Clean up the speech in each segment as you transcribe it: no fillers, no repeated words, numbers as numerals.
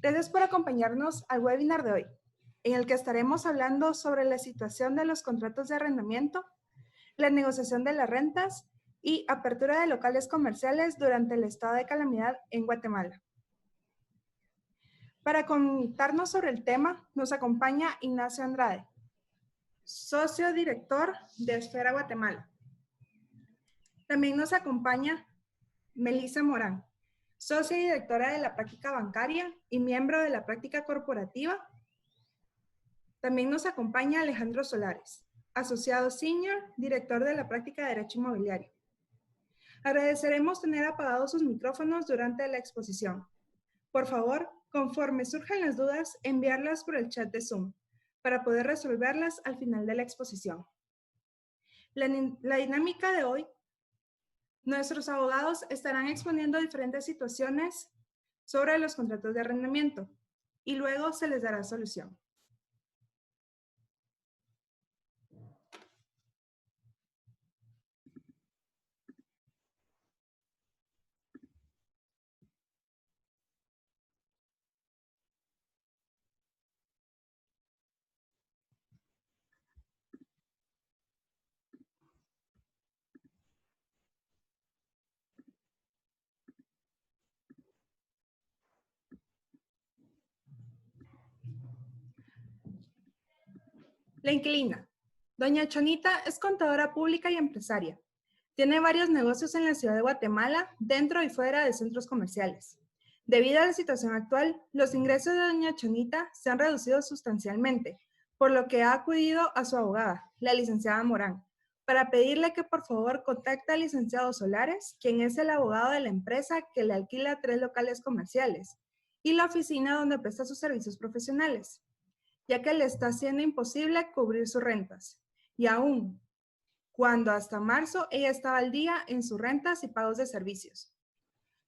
Gracias por acompañarnos al webinar de hoy, en el que estaremos hablando sobre la situación de los contratos de arrendamiento, la negociación de las rentas y apertura de locales comerciales durante el estado de calamidad en Guatemala. Para contarnos sobre el tema, nos acompaña Ignacio Andrade, socio director de Esfera Guatemala. También nos acompaña Melissa Morán, socia y directora de la práctica bancaria y miembro de la práctica corporativa. También nos acompaña Alejandro Solares, asociado senior, director de la práctica de Derecho Inmobiliario. Agradeceremos tener apagados sus micrófonos durante la exposición. Por favor, conforme surjan las dudas, enviarlas por el chat de Zoom para poder resolverlas al final de la exposición. La dinámica de hoy, nuestros abogados estarán exponiendo diferentes situaciones sobre los contratos de arrendamiento y luego se les dará solución. La inquilina. Doña Chonita es contadora pública y empresaria. Tiene varios negocios en la ciudad de Guatemala, dentro y fuera de centros comerciales. Debido a la situación actual, los ingresos de doña Chonita se han reducido sustancialmente, por lo que ha acudido a su abogada, la licenciada Morán, para pedirle que por favor contacte al licenciado Solares, quien es el abogado de la empresa que le alquila 3 locales comerciales, y la oficina donde presta sus servicios profesionales, ya que le está siendo imposible cubrir sus rentas. Y aún, cuando hasta marzo ella estaba al día en sus rentas y pagos de servicios.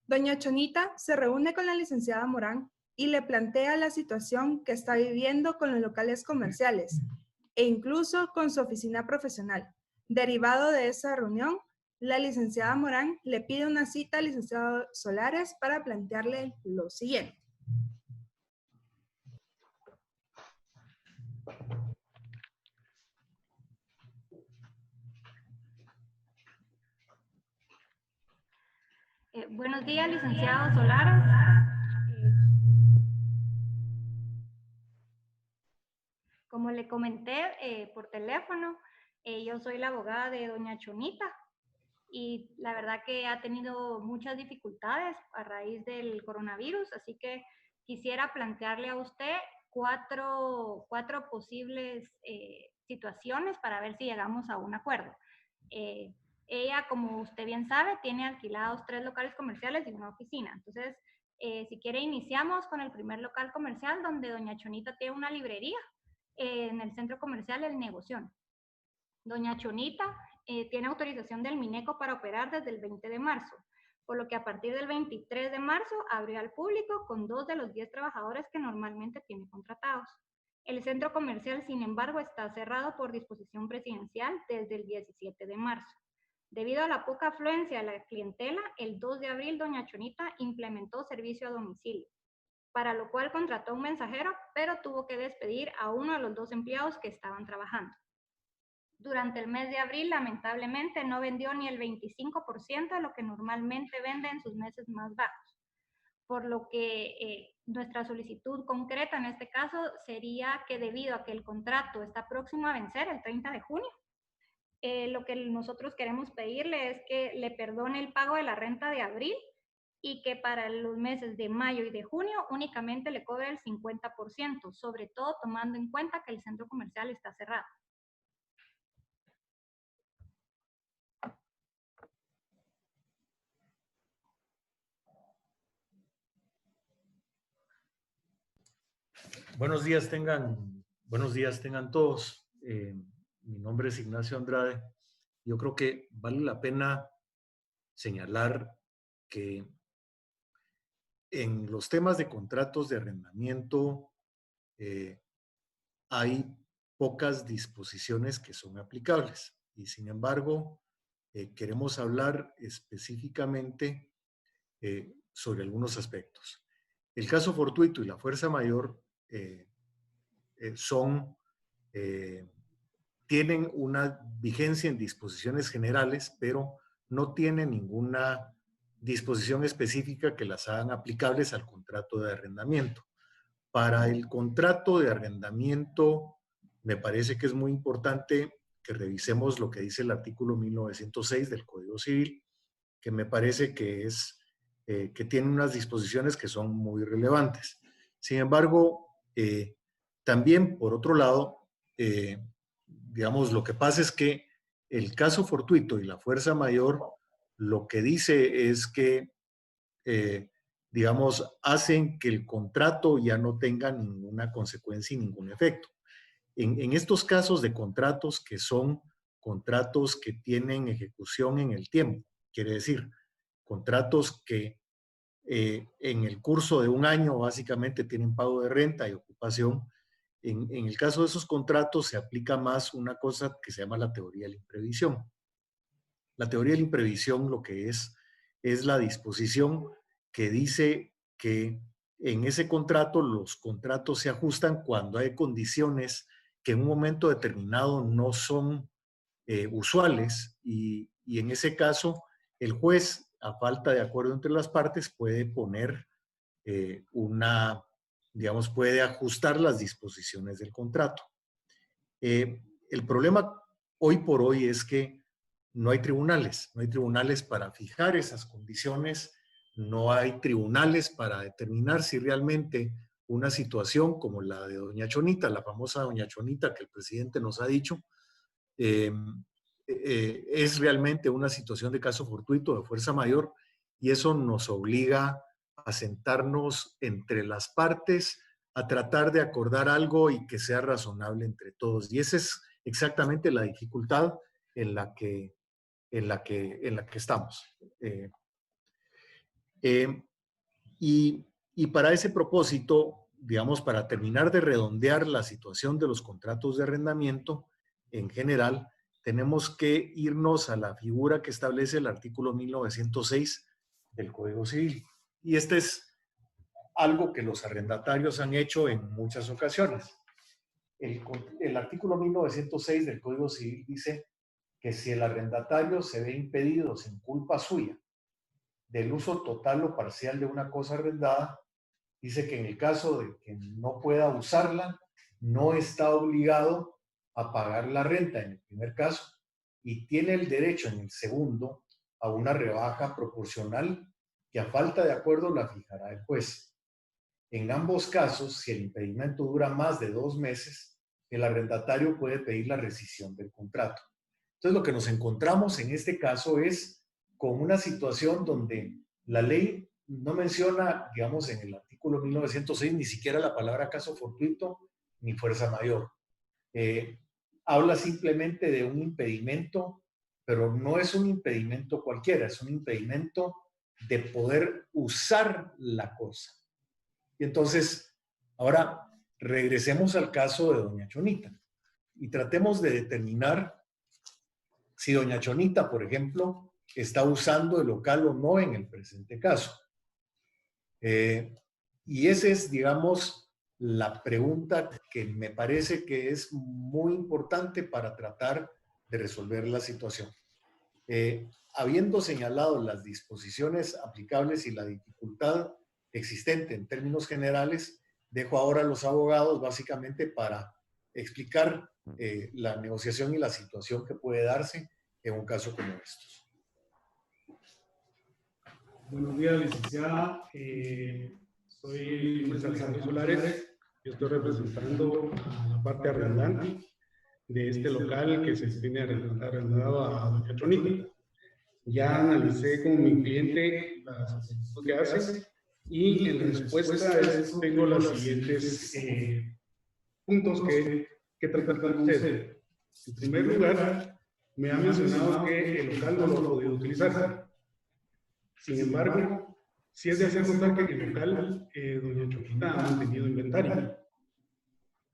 Doña Chonita se reúne con la licenciada Morán y le plantea la situación que está viviendo con los locales comerciales e incluso con su oficina profesional. Derivado de esa reunión, la licenciada Morán le pide una cita al licenciado Solares para plantearle lo siguiente. Buenos días, licenciado Solares. Como le comenté por teléfono, yo soy la abogada de doña Chonita y la verdad que ha tenido muchas dificultades a raíz del coronavirus, así que quisiera plantearle a usted cuatro posibles situaciones para ver si llegamos a un acuerdo. Ella, como usted bien sabe, tiene alquilados 3 locales comerciales y una oficina. Entonces, si quiere, iniciamos con el primer local comercial donde doña Chonita tiene una librería en el centro comercial El Negoción. Doña Chonita tiene autorización del Mineco para operar desde el 20 de marzo, por lo que a partir del 23 de marzo abrió al público con 2 de los 10 trabajadores que normalmente tiene contratados. El centro comercial, sin embargo, está cerrado por disposición presidencial desde el 17 de marzo. Debido a la poca afluencia de la clientela, el 2 de abril doña Chonita implementó servicio a domicilio, para lo cual contrató un mensajero, pero tuvo que despedir a uno de los 2 empleados que estaban trabajando. Durante el mes de abril, lamentablemente, no vendió ni el 25% de lo que normalmente vende en sus meses más bajos, por lo que nuestra solicitud concreta en este caso sería que debido a que el contrato está próximo a vencer el 30 de junio, lo que nosotros queremos pedirle es que le perdone el pago de la renta de abril y que para los meses de mayo y de junio únicamente le cobre el 50%, sobre todo tomando en cuenta que el centro comercial está cerrado. Buenos días tengan todos. Mi nombre es Ignacio Andrade. Yo creo que vale la pena señalar que en los temas de contratos de arrendamiento hay pocas disposiciones que son aplicables y sin embargo queremos hablar específicamente sobre algunos aspectos. el caso fortuito y la fuerza mayor tienen una vigencia en disposiciones generales, pero no tienen ninguna disposición específica que las hagan aplicables al contrato de arrendamiento. Para el contrato de arrendamiento, me parece que es muy importante que revisemos lo que dice el artículo 1906 del Código Civil, que me parece que que tiene unas disposiciones que son muy relevantes. Sin embargo, también, por otro lado, digamos, lo que pasa es que el caso fortuito y la fuerza mayor lo que dice es que, digamos, hacen que el contrato ya no tenga ninguna consecuencia y ningún efecto. En estos casos de contratos que son contratos que tienen ejecución en el tiempo, quiere decir, contratos que en el curso de un año básicamente tienen pago de renta y ocupación. En el caso de esos contratos se aplica más una cosa que se llama la teoría de la imprevisión. La teoría de la imprevisión lo que es la disposición que dice que en ese contrato los contratos se ajustan cuando hay condiciones que en un momento determinado no son usuales y en ese caso el juez, a falta de acuerdo entre las partes, puede poner digamos, puede ajustar las disposiciones del contrato. El problema hoy por hoy es que no hay tribunales para fijar esas condiciones, no hay tribunales para determinar si realmente una situación como la de doña Chonita, la famosa doña Chonita que el presidente nos ha dicho, es realmente una situación de caso fortuito, de fuerza mayor, y eso nos obliga a sentarnos entre las partes, a tratar de acordar algo y que sea razonable entre todos. Y esa es exactamente la dificultad en la que estamos. Y para ese propósito, digamos, para terminar de redondear la situación de los contratos de arrendamiento en general, tenemos que irnos a la figura que establece el artículo 1906 del Código Civil. Y este es algo que los arrendatarios han hecho en muchas ocasiones. El artículo 1906 del Código Civil dice que si el arrendatario se ve impedido sin culpa suya del uso total o parcial de una cosa arrendada, dice que en el caso de que no pueda usarla, no está obligado a pagar la renta en el primer caso y tiene el derecho en el segundo a una rebaja proporcional que a falta de acuerdo la fijará el juez. En ambos casos, si el impedimento dura más de 2 meses, el arrendatario puede pedir la rescisión del contrato. Entonces, lo que nos encontramos en este caso es con una situación donde la ley no menciona, digamos, en el artículo 1906, ni siquiera la palabra caso fortuito ni fuerza mayor. Habla simplemente de un impedimento, pero no es un impedimento cualquiera, es un impedimento de poder usar la cosa. Y entonces, ahora regresemos al caso de doña Chonita y tratemos de determinar si doña Chonita, por ejemplo, está usando el local o no en el presente caso. Y esa es, digamos, la pregunta que me parece que es muy importante para tratar de resolver la situación. Habiendo señalado las disposiciones aplicables y la dificultad existente en términos generales, dejo ahora a los abogados básicamente para explicar la negociación y la situación que puede darse en un caso como estos. Buenos días, licenciada. Soy Luis Alejandro Solares. Yo estoy representando a la parte arrendante de este local que se tiene arrendado a doña Chonita. Ya analicé con mi cliente las solicitudes que hace y en respuesta a eso tengo los siguientes puntos que tratar con usted. En primer lugar, me ha mencionado que el local no lo ha podido utilizar. Sin embargo, sí es de hacer notar que en el local doña Chonita ha mantenido inventario.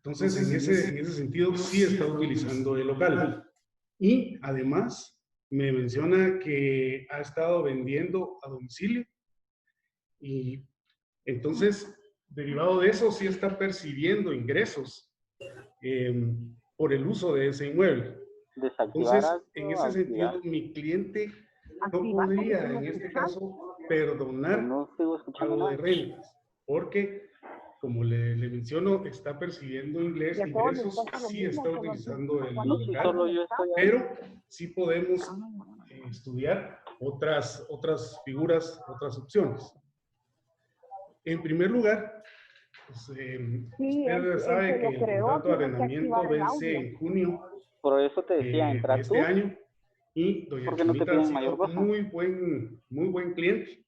Entonces, en ese sentido, sí está utilizando el local. Y además, me menciona que ha estado vendiendo a domicilio y Entonces, derivado de eso, sí está percibiendo ingresos por el uso de ese inmueble. Entonces, en ese sentido, mi cliente no podría, en este caso, perdonar pago de rentas, porque, como le menciono, está percibiendo ingresos, sí está utilizando el local, pero sí podemos estudiar otras figuras, otras opciones. En primer lugar, pues, usted sabe que el contrato de arrendamiento vence en junio Por eso te decía, entra de este tú, año, y doña porque no te Chonita ha piden sido mayor cosa. muy buen cliente.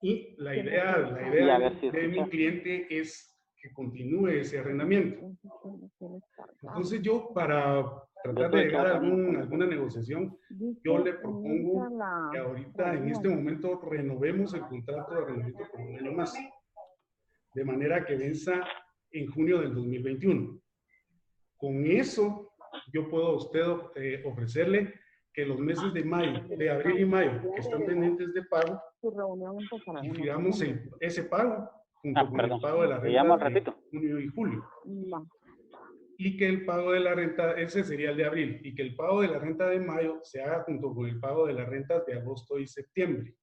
Y la idea Y a ver si de mi escucha. cliente es que continúe ese arrendamiento. Entonces yo, para tratar de llegar a alguna negociación, yo le propongo que ahorita, en este momento, renovemos el contrato de arrendamiento por un año más, de manera que venza en junio del 2021. Con eso, yo puedo a usted ofrecerle que los meses de mayo, de abril y mayo, que están pendientes de pago, difiramos ese pago junto con el pago de la renta de junio y julio. Y que el pago de la renta, ese sería el de abril, y que el pago de la renta de mayo se haga junto con el pago de las rentas de agosto y septiembre.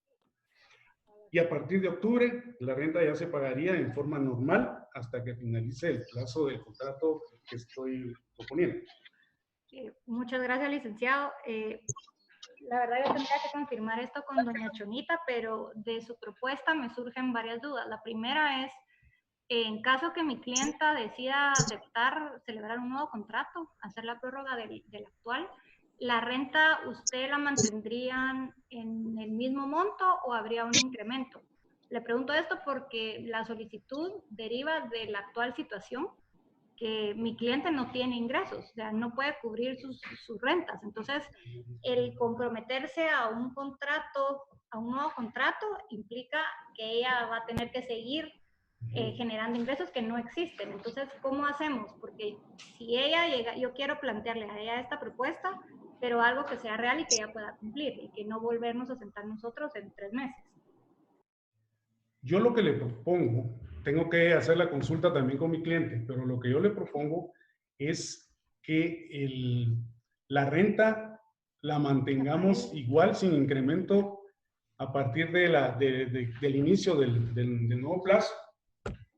Y a partir de octubre, la renta ya se pagaría en forma normal hasta que finalice el plazo del contrato que estoy proponiendo. Muchas gracias, licenciado. La verdad, yo tendría que confirmar esto con doña Chonita, pero de su propuesta me surgen varias dudas. La primera es, en caso que mi clienta decida aceptar celebrar un nuevo contrato, hacer la prórroga del actual, ¿la renta usted la mantendrían en el mismo monto o habría un incremento? Le pregunto esto porque la solicitud deriva de la actual situación, que mi cliente no tiene ingresos, o sea, no puede cubrir sus rentas. Entonces, el comprometerse a un contrato, a un nuevo contrato, implica que ella va a tener que seguir generando ingresos que no existen. Entonces, ¿cómo hacemos? Porque si ella llega, yo quiero plantearle a ella esta propuesta, pero algo que sea real y que ella pueda cumplir, y que no volvernos a sentar nosotros en 3 meses. Yo lo que le propongo, tengo que hacer la consulta también con mi cliente, pero lo que yo le propongo es que la renta la mantengamos igual, sin incremento, a partir del inicio del nuevo plazo,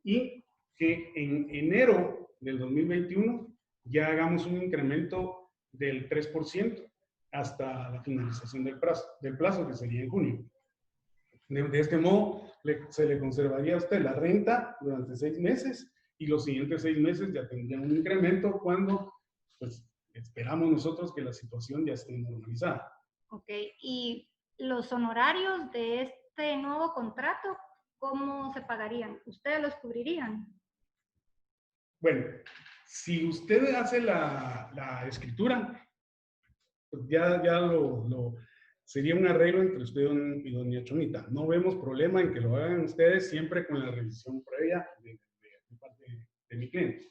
y que en enero del 2021 ya hagamos un incremento del 3% hasta la finalización del plazo, que sería en junio. De este modo, se le conservaría a usted la renta durante 6 meses, y los siguientes 6 meses ya tendrían un incremento cuando, pues, esperamos nosotros que la situación ya esté normalizada. Ok, y los honorarios de este nuevo contrato, ¿cómo se pagarían? ¿Ustedes los cubrirían? Bueno, si usted hace la escritura, pues ya sería un arreglo entre usted y doña Chonita. No vemos problema en que lo hagan ustedes, siempre con la revisión previa de parte de mi cliente.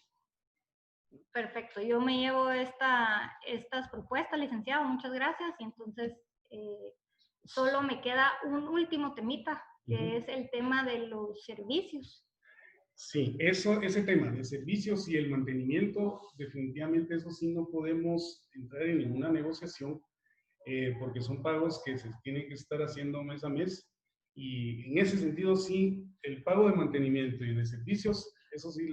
Perfecto, yo me llevo estas propuestas, licenciado, muchas gracias. Y entonces, solo me queda un último temita, que es el tema de los servicios. Sí, ese tema de servicios y el mantenimiento, definitivamente eso sí no podemos entrar en ninguna negociación, porque son pagos que se tienen que estar haciendo mes a mes, y en ese sentido sí, el pago de mantenimiento y de servicios, eso sí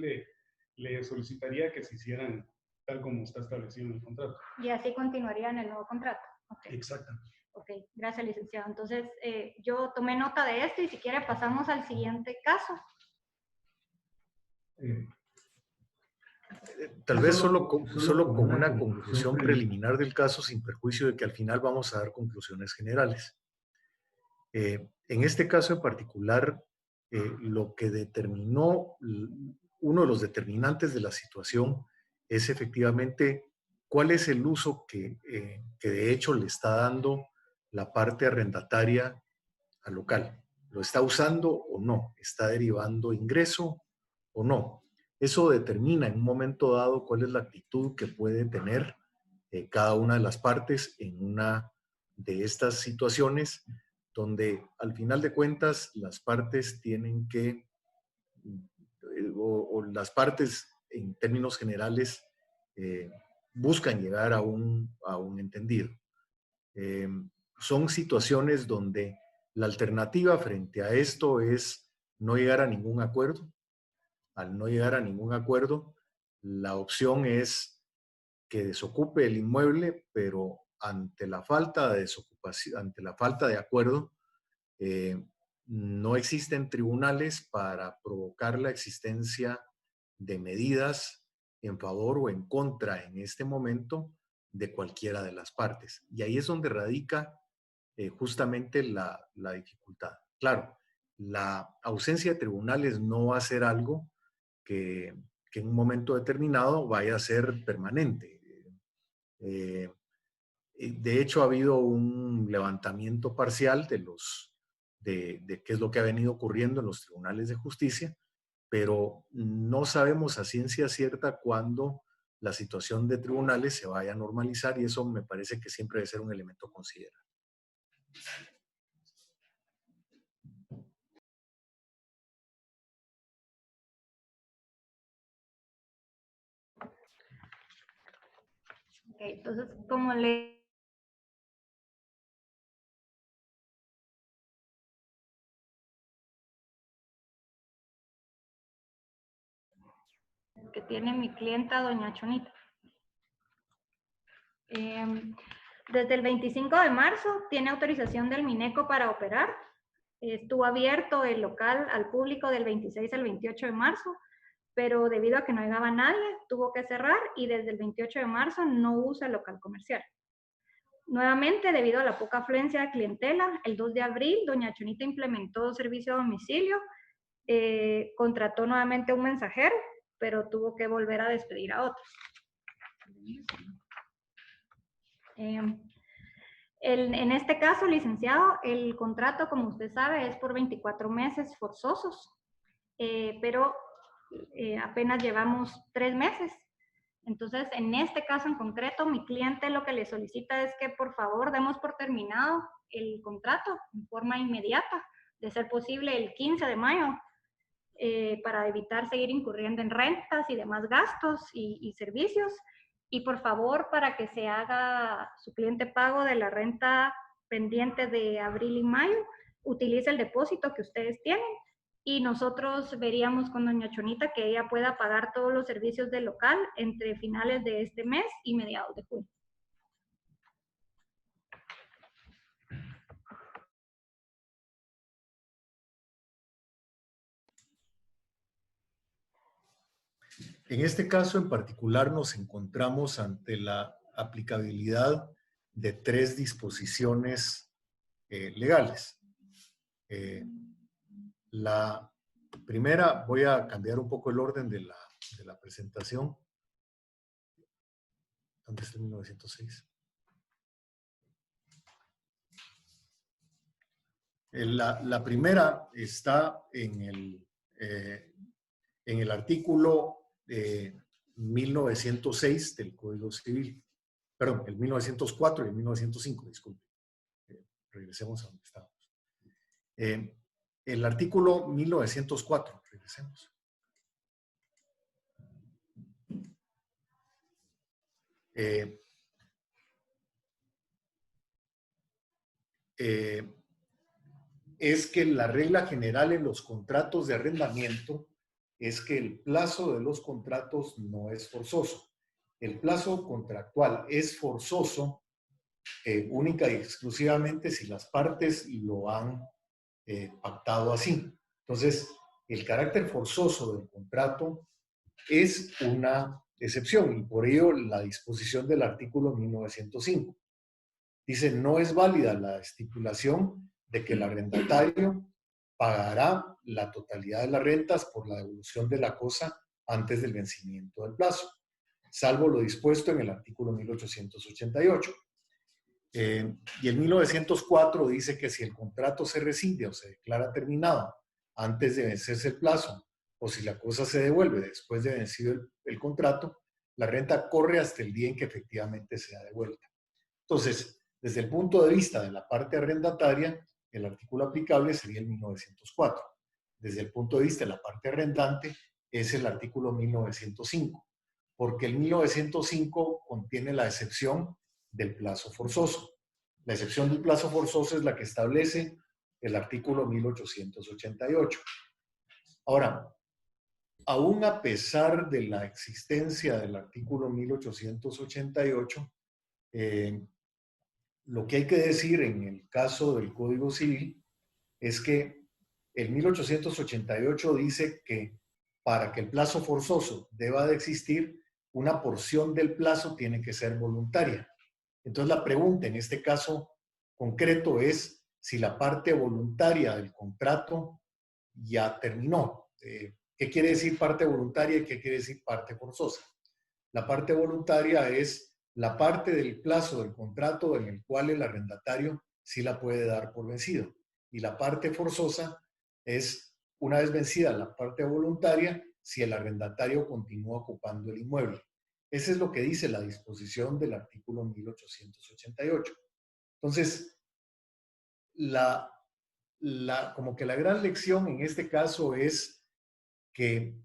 le solicitaría que se hicieran tal como está establecido en el contrato. Y así continuaría en el nuevo contrato. Okay. Exactamente. Ok, gracias, licenciado. Entonces, yo tomé nota de esto, y si quiere pasamos al siguiente caso. Tal vez solo con una conclusión preliminar del caso, sin perjuicio de que al final vamos a dar conclusiones generales. En este caso en particular, lo que determinó, uno de los determinantes de la situación, es efectivamente cuál es el uso que de hecho le está dando la parte arrendataria al local. ¿Lo está usando o no? ¿Está derivando ingreso o no? Eso determina en un momento dado cuál es la actitud que puede tener cada una de las partes en una de estas situaciones, donde al final de cuentas las partes tienen que o las partes en términos generales buscan llegar a un entendido. Son situaciones donde la alternativa frente a esto es no llegar a ningún acuerdo. Al no llegar a ningún acuerdo, la opción es que desocupe el inmueble, pero ante la falta de desocupación, ante la falta de acuerdo, no existen tribunales para provocar la existencia de medidas en favor o en contra en este momento de cualquiera de las partes. Y ahí es donde radica justamente la dificultad. Claro, la ausencia de tribunales no va a ser algo que en un momento determinado vaya a ser permanente. De hecho, ha habido un levantamiento parcial de qué es lo que ha venido ocurriendo en los tribunales de justicia, pero no sabemos a ciencia cierta cuándo la situación de tribunales se vaya a normalizar, y eso me parece que siempre debe ser un elemento a considerar. Okay, entonces, como le que tiene mi clienta, doña Chonita. Desde el 25 de marzo tiene autorización del Mineco para operar. Estuvo abierto el local al público del 26 al 28 de marzo, pero debido a que no llegaba nadie, tuvo que cerrar y desde el 28 de marzo no usa el local comercial. Nuevamente, debido a la poca afluencia de clientela, el 2 de abril, doña Chonita implementó servicio a domicilio, contrató nuevamente a un mensajero, pero tuvo que volver a despedir a otros. En este caso, licenciado, el contrato, como usted sabe, es por 24 meses forzosos, pero apenas llevamos 3 meses. Entonces, en este caso en concreto, mi cliente lo que le solicita es que por favor demos por terminado el contrato en forma inmediata, de ser posible el 15 de mayo, para evitar seguir incurriendo en rentas y demás gastos y servicios. Y por favor, para que se haga su cliente pago de la renta pendiente de abril y mayo, utilice el depósito que ustedes tienen y nosotros veríamos con doña Chonita que ella pueda pagar todos los servicios del local entre finales de este mes y mediados de junio. En este caso en particular nos encontramos ante la aplicabilidad de 3 disposiciones legales. La primera, voy a cambiar un poco el orden de la presentación. ¿Dónde está el 1906? La primera está en el artículo 1906 del Código Civil. Perdón, el 1904 y el 1905, disculpe. Regresemos a donde estábamos. El artículo 1904, regresemos. Es que la regla general en los contratos de arrendamiento es que el plazo de los contratos no es forzoso. El plazo contractual es forzoso única y exclusivamente si las partes lo han pactado así. Entonces, el carácter forzoso del contrato es una excepción y por ello la disposición del artículo 1905. Dice, no es válida la estipulación de que el arrendatario pagará la totalidad de las rentas por la devolución de la cosa antes del vencimiento del plazo, salvo lo dispuesto en el artículo 1888. Y el 1904 dice que si el contrato se rescinde o se declara terminado antes de vencerse el plazo, o si la cosa se devuelve después de vencido el contrato, la renta corre hasta el día en que efectivamente sea devuelta. Entonces, desde el punto de vista de la parte arrendataria, el artículo aplicable sería el 1904. Desde el punto de vista de la parte arrendante, es el artículo 1905, porque el 1905 contiene la excepción del plazo forzoso. La excepción del plazo forzoso es la que establece el artículo 1888. Ahora, aún a pesar de la existencia del artículo 1888, lo que hay que decir en el caso del Código Civil es que el 1888 dice que para que el plazo forzoso deba de existir, una porción del plazo tiene que ser voluntaria. Entonces la pregunta en este caso concreto es si la parte voluntaria del contrato ya terminó. ¿Qué quiere decir parte voluntaria y qué quiere decir parte forzosa? La parte voluntaria es la parte del plazo del contrato en el cual el arrendatario sí la puede dar por vencido. Y la parte forzosa es, una vez vencida la parte voluntaria, si el arrendatario continúa ocupando el inmueble. Eso es lo que dice la disposición del artículo 1888. Entonces, como que la gran lección en este caso es que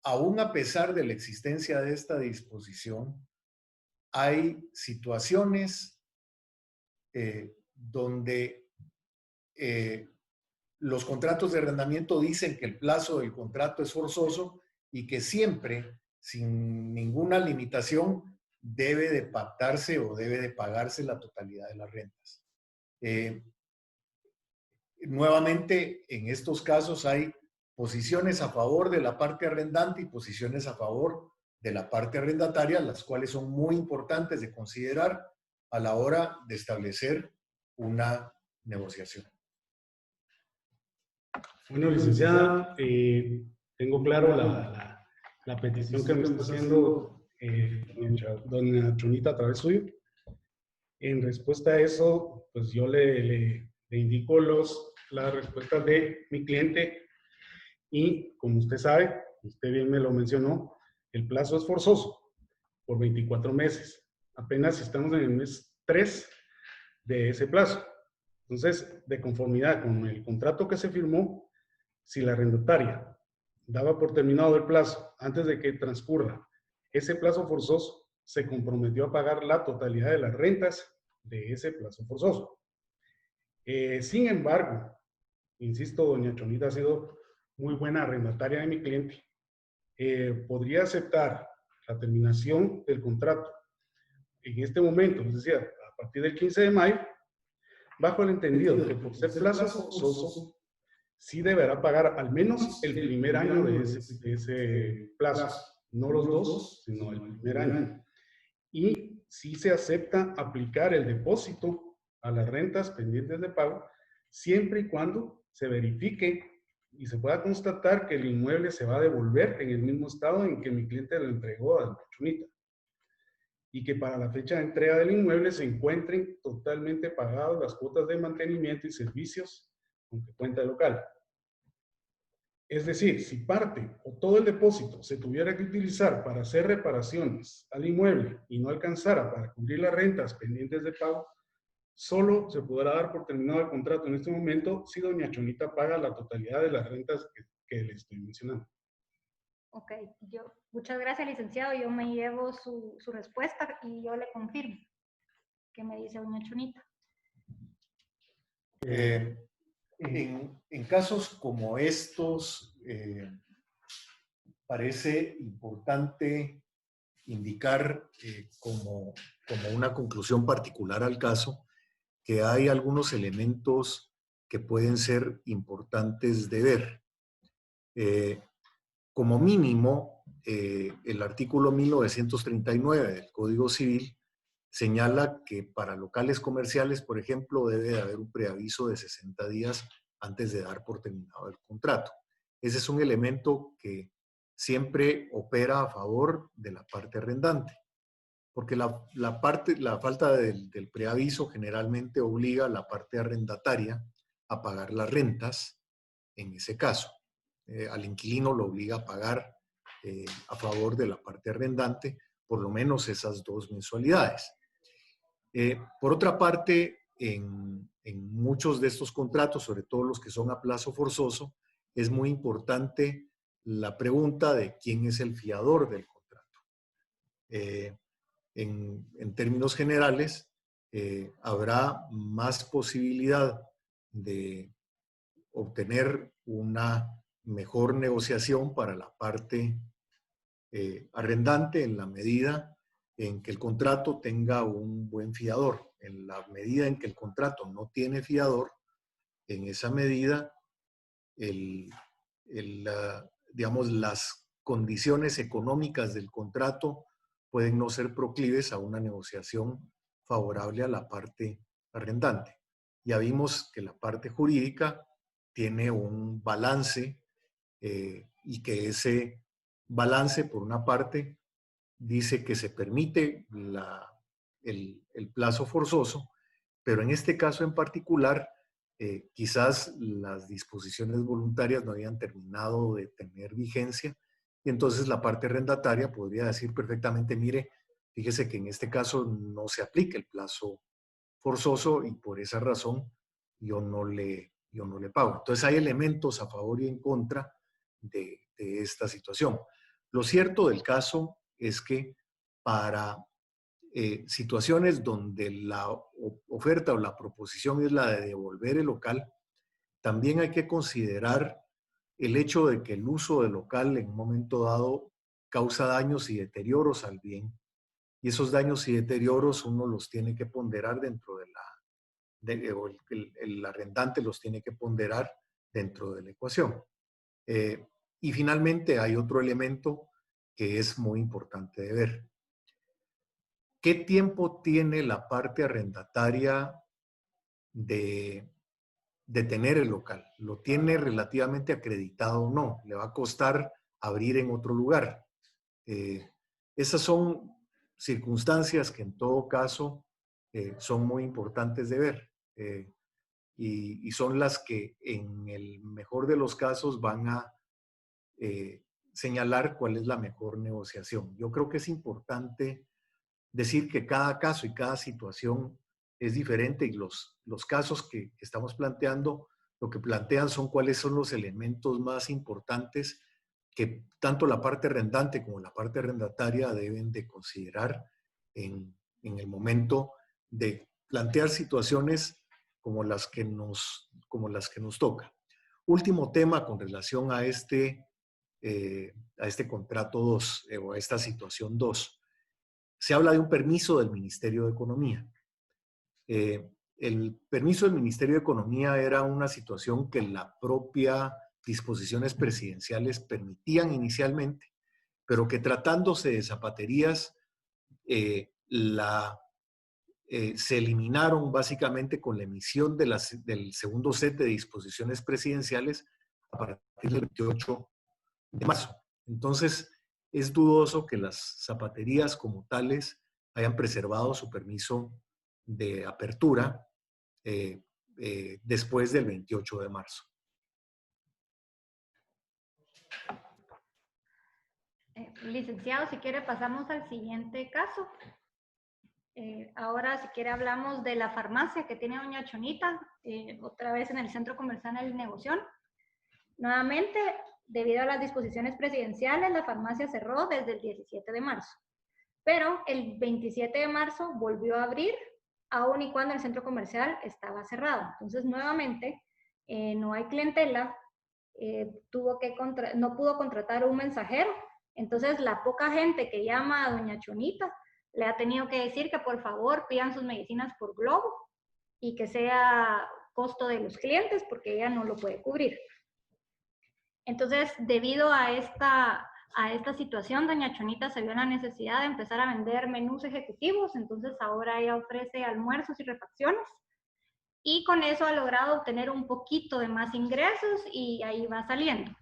aún a pesar de la existencia de esta disposición, hay situaciones donde los contratos de arrendamiento dicen que el plazo del contrato es forzoso y que siempre, sin ninguna limitación, debe de pactarse o debe de pagarse la totalidad de las rentas. Nuevamente, en estos casos hay posiciones a favor de la parte arrendante y posiciones a favor de la parte arrendataria, las cuales son muy importantes de considerar a la hora de establecer una negociación. Bueno, licenciada, tengo claro la petición que me está haciendo doña Chonita a través suyo. En respuesta a eso, pues yo le indico las respuestas de mi cliente y, como usted sabe, usted bien me lo mencionó, el plazo es forzoso por 24 meses. Apenas estamos en el mes 3 de ese plazo. Entonces, de conformidad con el contrato que se firmó, si la arrendataria daba por terminado el plazo antes de que transcurra ese plazo forzoso, se comprometió a pagar la totalidad de las rentas de ese plazo forzoso. Sin embargo, insisto, doña Chonita ha sido muy buena arrendataria de mi cliente. Podría aceptar la terminación del contrato en este momento, es decir, a partir del 15 de mayo, bajo el entendido de que por ser plazo forzoso, sí deberá pagar al menos el primer año de ese plazo, no los dos, sino el primer año. Y sí se acepta aplicar el depósito a las rentas pendientes de pago, siempre y cuando se verifique y se pueda constatar que el inmueble se va a devolver en el mismo estado en que mi cliente lo entregó a la Chonita, y que para la fecha de entrega del inmueble se encuentren totalmente pagadas las cuotas de mantenimiento y servicios con que cuenta el local. Es decir, si parte o todo el depósito se tuviera que utilizar para hacer reparaciones al inmueble y no alcanzara para cubrir las rentas pendientes de pago, solo se podrá dar por terminado el contrato en este momento si doña Chonita paga la totalidad de las rentas que le estoy mencionando. Ok, muchas gracias, licenciado. Yo me llevo su respuesta y yo le confirmo. ¿Qué me dice doña Chonita? En casos como estos, parece importante indicar como una conclusión particular al caso que hay algunos elementos que pueden ser importantes de ver. Como mínimo, el artículo 1939 del Código Civil señala que para locales comerciales, por ejemplo, debe de haber un preaviso de 60 días antes de dar por terminado el contrato. Ese es un elemento que siempre opera a favor de la parte arrendante, porque la falta del preaviso generalmente obliga a la parte arrendataria a pagar las rentas en ese caso. Al inquilino lo obliga a pagar a favor de la parte arrendante por lo menos esas 2 mensualidades. Por otra parte, en muchos de estos contratos, sobre todo los que son a plazo forzoso, es muy importante la pregunta de quién es el fiador del contrato. En términos generales, habrá más posibilidad de obtener una mejor negociación para la parte arrendante en la medida en que el contrato tenga un buen fiador. En la medida en que el contrato no tiene fiador, en esa medida digamos, las condiciones económicas del contrato pueden no ser proclives a una negociación favorable a la parte arrendante. Ya vimos que la parte jurídica tiene un balance y que ese balance, por una parte, dice que se permite el plazo forzoso, pero en este caso en particular, quizás las disposiciones voluntarias no habían terminado de tener vigencia y entonces la parte arrendataria podría decir perfectamente, mire, fíjese que en este caso no se aplica el plazo forzoso y por esa razón yo no le pago. Entonces hay elementos a favor y en contra de esta situación. Lo cierto del caso es que para situaciones donde la oferta o la proposición es la de devolver el local, también hay que considerar el hecho de que el uso del local en un momento dado causa daños y deterioros al bien. Y esos daños y deterioros uno los tiene que ponderar dentro de o el arrendante los tiene que ponderar dentro de la ecuación. Y finalmente hay otro elemento que es muy importante de ver. ¿Qué tiempo tiene la parte arrendataria de tener el local? ¿Lo tiene relativamente acreditado o no? ¿Le va a costar abrir en otro lugar? Esas son circunstancias que en todo caso son muy importantes de ver y son las que en el mejor de los casos van a señalar cuál es la mejor negociación. Yo creo que es importante decir que cada caso y cada situación es diferente y los casos que estamos planteando, lo que plantean son cuáles son los elementos más importantes que tanto la parte arrendante como la parte arrendataria deben de considerar en el momento de plantear situaciones como las que nos toca. Último tema con relación a este contrato 2 o a esta situación 2. Se habla de un permiso del Ministerio de Economía. El permiso del Ministerio de Economía era una situación que la propia disposiciones presidenciales permitían inicialmente, pero que tratándose de zapaterías se eliminaron básicamente con la emisión del segundo set de disposiciones presidenciales a partir del 28 de marzo. Entonces, es dudoso que las zapaterías como tales hayan preservado su permiso de apertura después del 28 de marzo. Licenciado, si quiere pasamos al siguiente caso. Ahora, si quiere, hablamos de la farmacia que tiene doña Chonita, otra vez en el Centro Comercial El Negoción. Nuevamente, debido a las disposiciones presidenciales, la farmacia cerró desde el 17 de marzo. Pero el 27 de marzo volvió a abrir, aun y cuando el centro comercial estaba cerrado. Entonces, nuevamente, no hay clientela, no pudo contratar un mensajero. Entonces, la poca gente que llama a doña Chonita le ha tenido que decir que por favor pidan sus medicinas por Globo y que sea costo de los clientes porque ella no lo puede cubrir. Entonces, debido a esta situación, doña Chonita se vio en la necesidad de empezar a vender menús ejecutivos, entonces ahora ella ofrece almuerzos y refacciones y con eso ha logrado obtener un poquito de más ingresos y ahí va saliendo.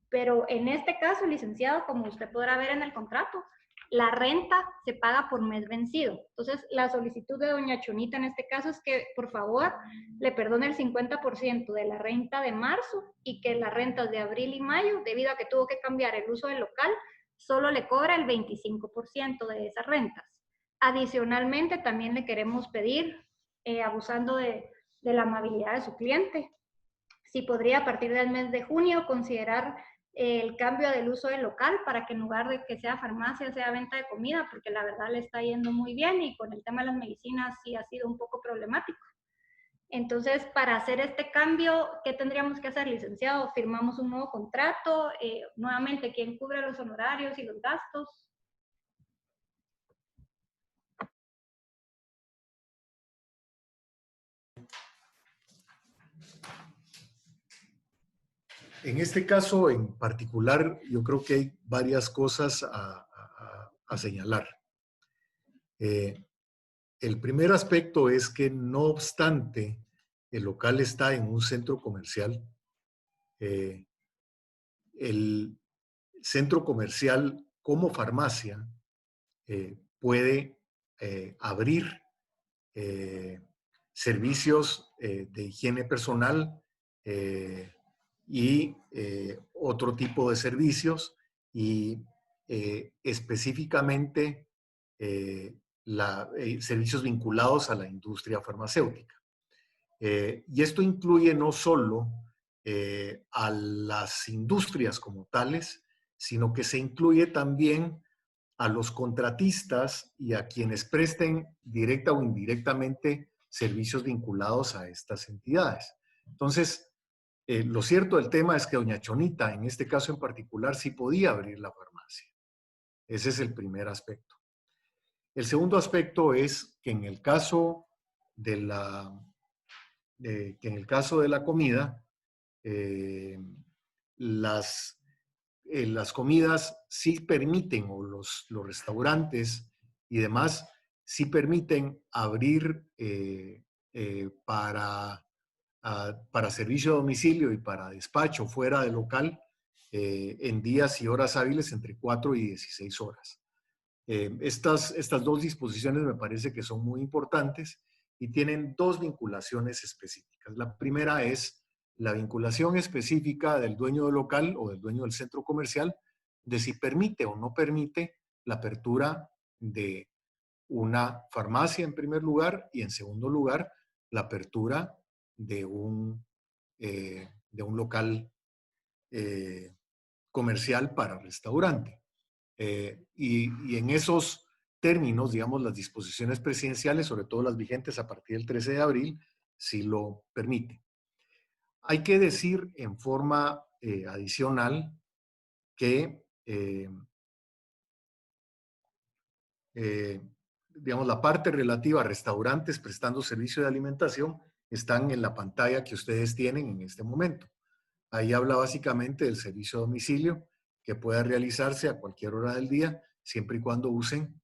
Pero en este caso, licenciado, como usted podrá ver en el contrato, la renta se paga por mes vencido. Entonces, la solicitud de doña Chonita en este caso es que, por favor, le perdone el 50% de la renta de marzo y que las rentas de abril y mayo, debido a que tuvo que cambiar el uso del local, solo le cobra el 25% de esas rentas. Adicionalmente, también le queremos pedir, abusando de la amabilidad de su cliente, si podría a partir del mes de junio considerar el cambio del uso del local para que en lugar de que sea farmacia, sea venta de comida, porque la verdad le está yendo muy bien y con el tema de las medicinas sí ha sido un poco problemático. Entonces, para hacer este cambio, ¿qué tendríamos que hacer, licenciado? ¿Firmamos un nuevo contrato? Nuevamente, ¿quién cubre los honorarios y los gastos? En este caso en particular, yo creo que hay varias cosas a señalar. El primer aspecto es que no obstante el local está en un centro comercial, el centro comercial como farmacia puede abrir servicios de higiene personal y otro tipo de servicios y específicamente servicios vinculados a la industria farmacéutica. Y esto incluye no solo a las industrias como tales, sino que se incluye también a los contratistas y a quienes presten directa o indirectamente servicios vinculados a estas entidades. Entonces, lo cierto del tema es que doña Chonita, en este caso en particular, sí podía abrir la farmacia. Ese es el primer aspecto. El segundo aspecto es que en el caso de la comida, las comidas sí permiten, o los restaurantes y demás, sí permiten abrir para servicio a domicilio y para despacho fuera del local en días y horas hábiles entre 4 y 16 horas. Estas dos disposiciones me parece que son muy importantes y tienen dos vinculaciones específicas. La primera es la vinculación específica del dueño del local o del dueño del centro comercial de si permite o no permite la apertura de una farmacia en primer lugar y en segundo lugar la apertura de un local comercial para restaurante. Y en esos términos, digamos, las disposiciones presidenciales, sobre todo las vigentes a partir del 13 de abril, sí lo permiten. Hay que decir en forma adicional que, digamos, la parte relativa a restaurantes prestando servicio de alimentación están en la pantalla que ustedes tienen en este momento. Ahí habla básicamente del servicio a domicilio que pueda realizarse a cualquier hora del día, siempre y cuando usen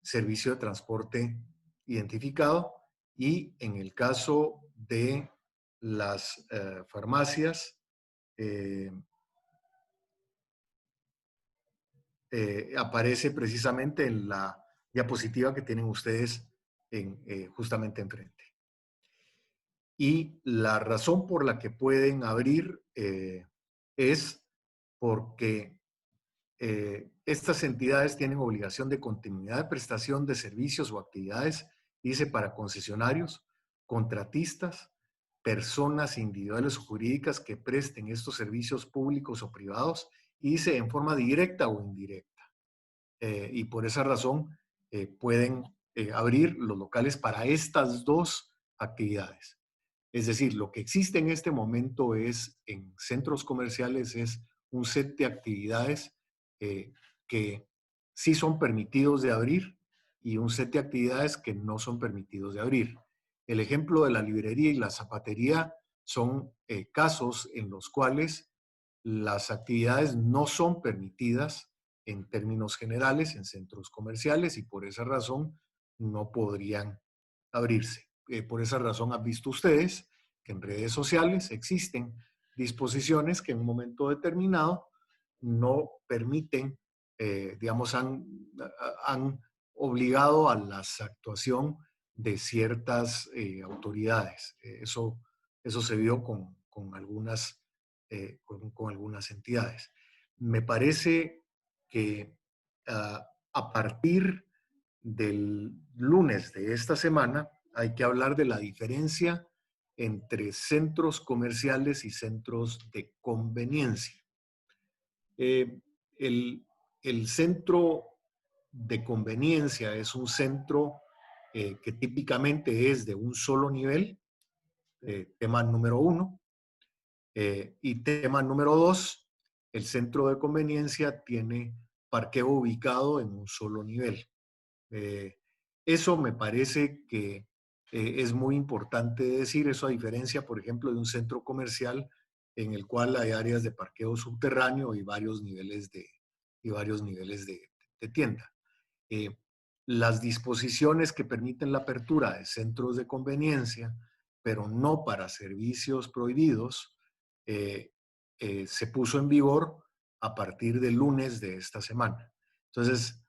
servicio de transporte identificado. Y en el caso de las farmacias, aparece precisamente en la diapositiva que tienen ustedes justamente enfrente. Y la razón por la que pueden abrir es porque estas entidades tienen obligación de continuidad de prestación de servicios o actividades, dice, para concesionarios, contratistas, personas individuales o jurídicas que presten estos servicios públicos o privados, y dice en forma directa o indirecta. Y por esa razón pueden abrir los locales para estas dos actividades. Es decir, lo que existe en este momento es, en centros comerciales, es un set de actividades que sí son permitidos de abrir y un set de actividades que no son permitidos de abrir. El ejemplo de la librería y la zapatería son casos en los cuales las actividades no son permitidas en términos generales en centros comerciales y por esa razón no podrían abrirse. Por esa razón han visto ustedes que en redes sociales existen disposiciones que en un momento determinado no permiten, digamos, han obligado a la actuación de ciertas autoridades. Eso se vio con algunas entidades. Me parece que a partir del lunes de esta semana hay que hablar de la diferencia entre centros comerciales y centros de conveniencia. El centro de conveniencia es un centro que típicamente es de un solo nivel, tema número 1. Y tema número 2, el centro de conveniencia tiene parqueo ubicado en un solo nivel. Eso me parece que es muy importante decir, eso a diferencia, por ejemplo, de un centro comercial en el cual hay áreas de parqueo subterráneo y varios niveles de tienda. Las disposiciones que permiten la apertura de centros de conveniencia, pero no para servicios prohibidos, se puso en vigor a partir del lunes de esta semana. Entonces,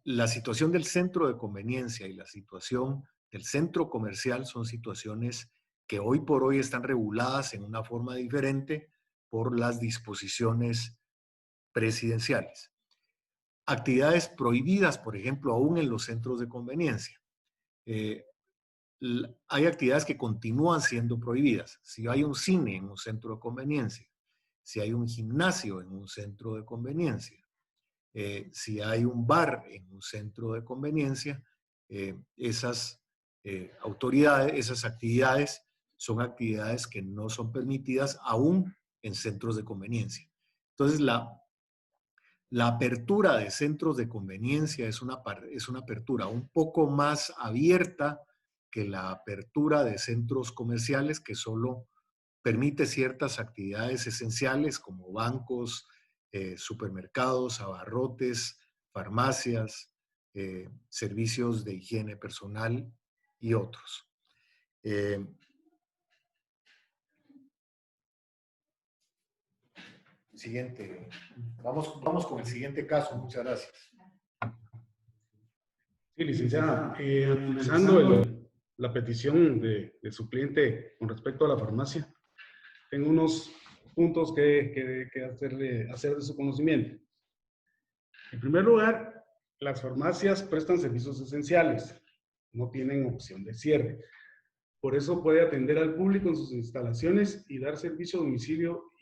la situación del centro de conveniencia y la situación del centro comercial son situaciones que hoy por hoy están reguladas en una forma diferente por las disposiciones presidenciales. Actividades prohibidas, por ejemplo, aún en los centros de conveniencia. Hay actividades que continúan siendo prohibidas. Si hay un cine en un centro de conveniencia, si hay un gimnasio en un centro de conveniencia, si hay un bar en un centro de conveniencia, esas actividades son actividades que no son permitidas aún en centros de conveniencia. Entonces, la apertura de centros de conveniencia es una apertura un poco más abierta que la apertura de centros comerciales, que solo permite ciertas actividades esenciales como bancos, supermercados, abarrotes, farmacias, servicios de higiene personal y otros. Siguiente. Vamos con el siguiente caso. Muchas gracias. Sí, licenciada. Analizando la petición de su cliente con respecto a la farmacia, tengo unos puntos que hacer de su conocimiento. En primer lugar, las farmacias prestan servicios esenciales, no tienen opción de cierre. Por eso puede atender al público en sus instalaciones y dar servicio a domicilio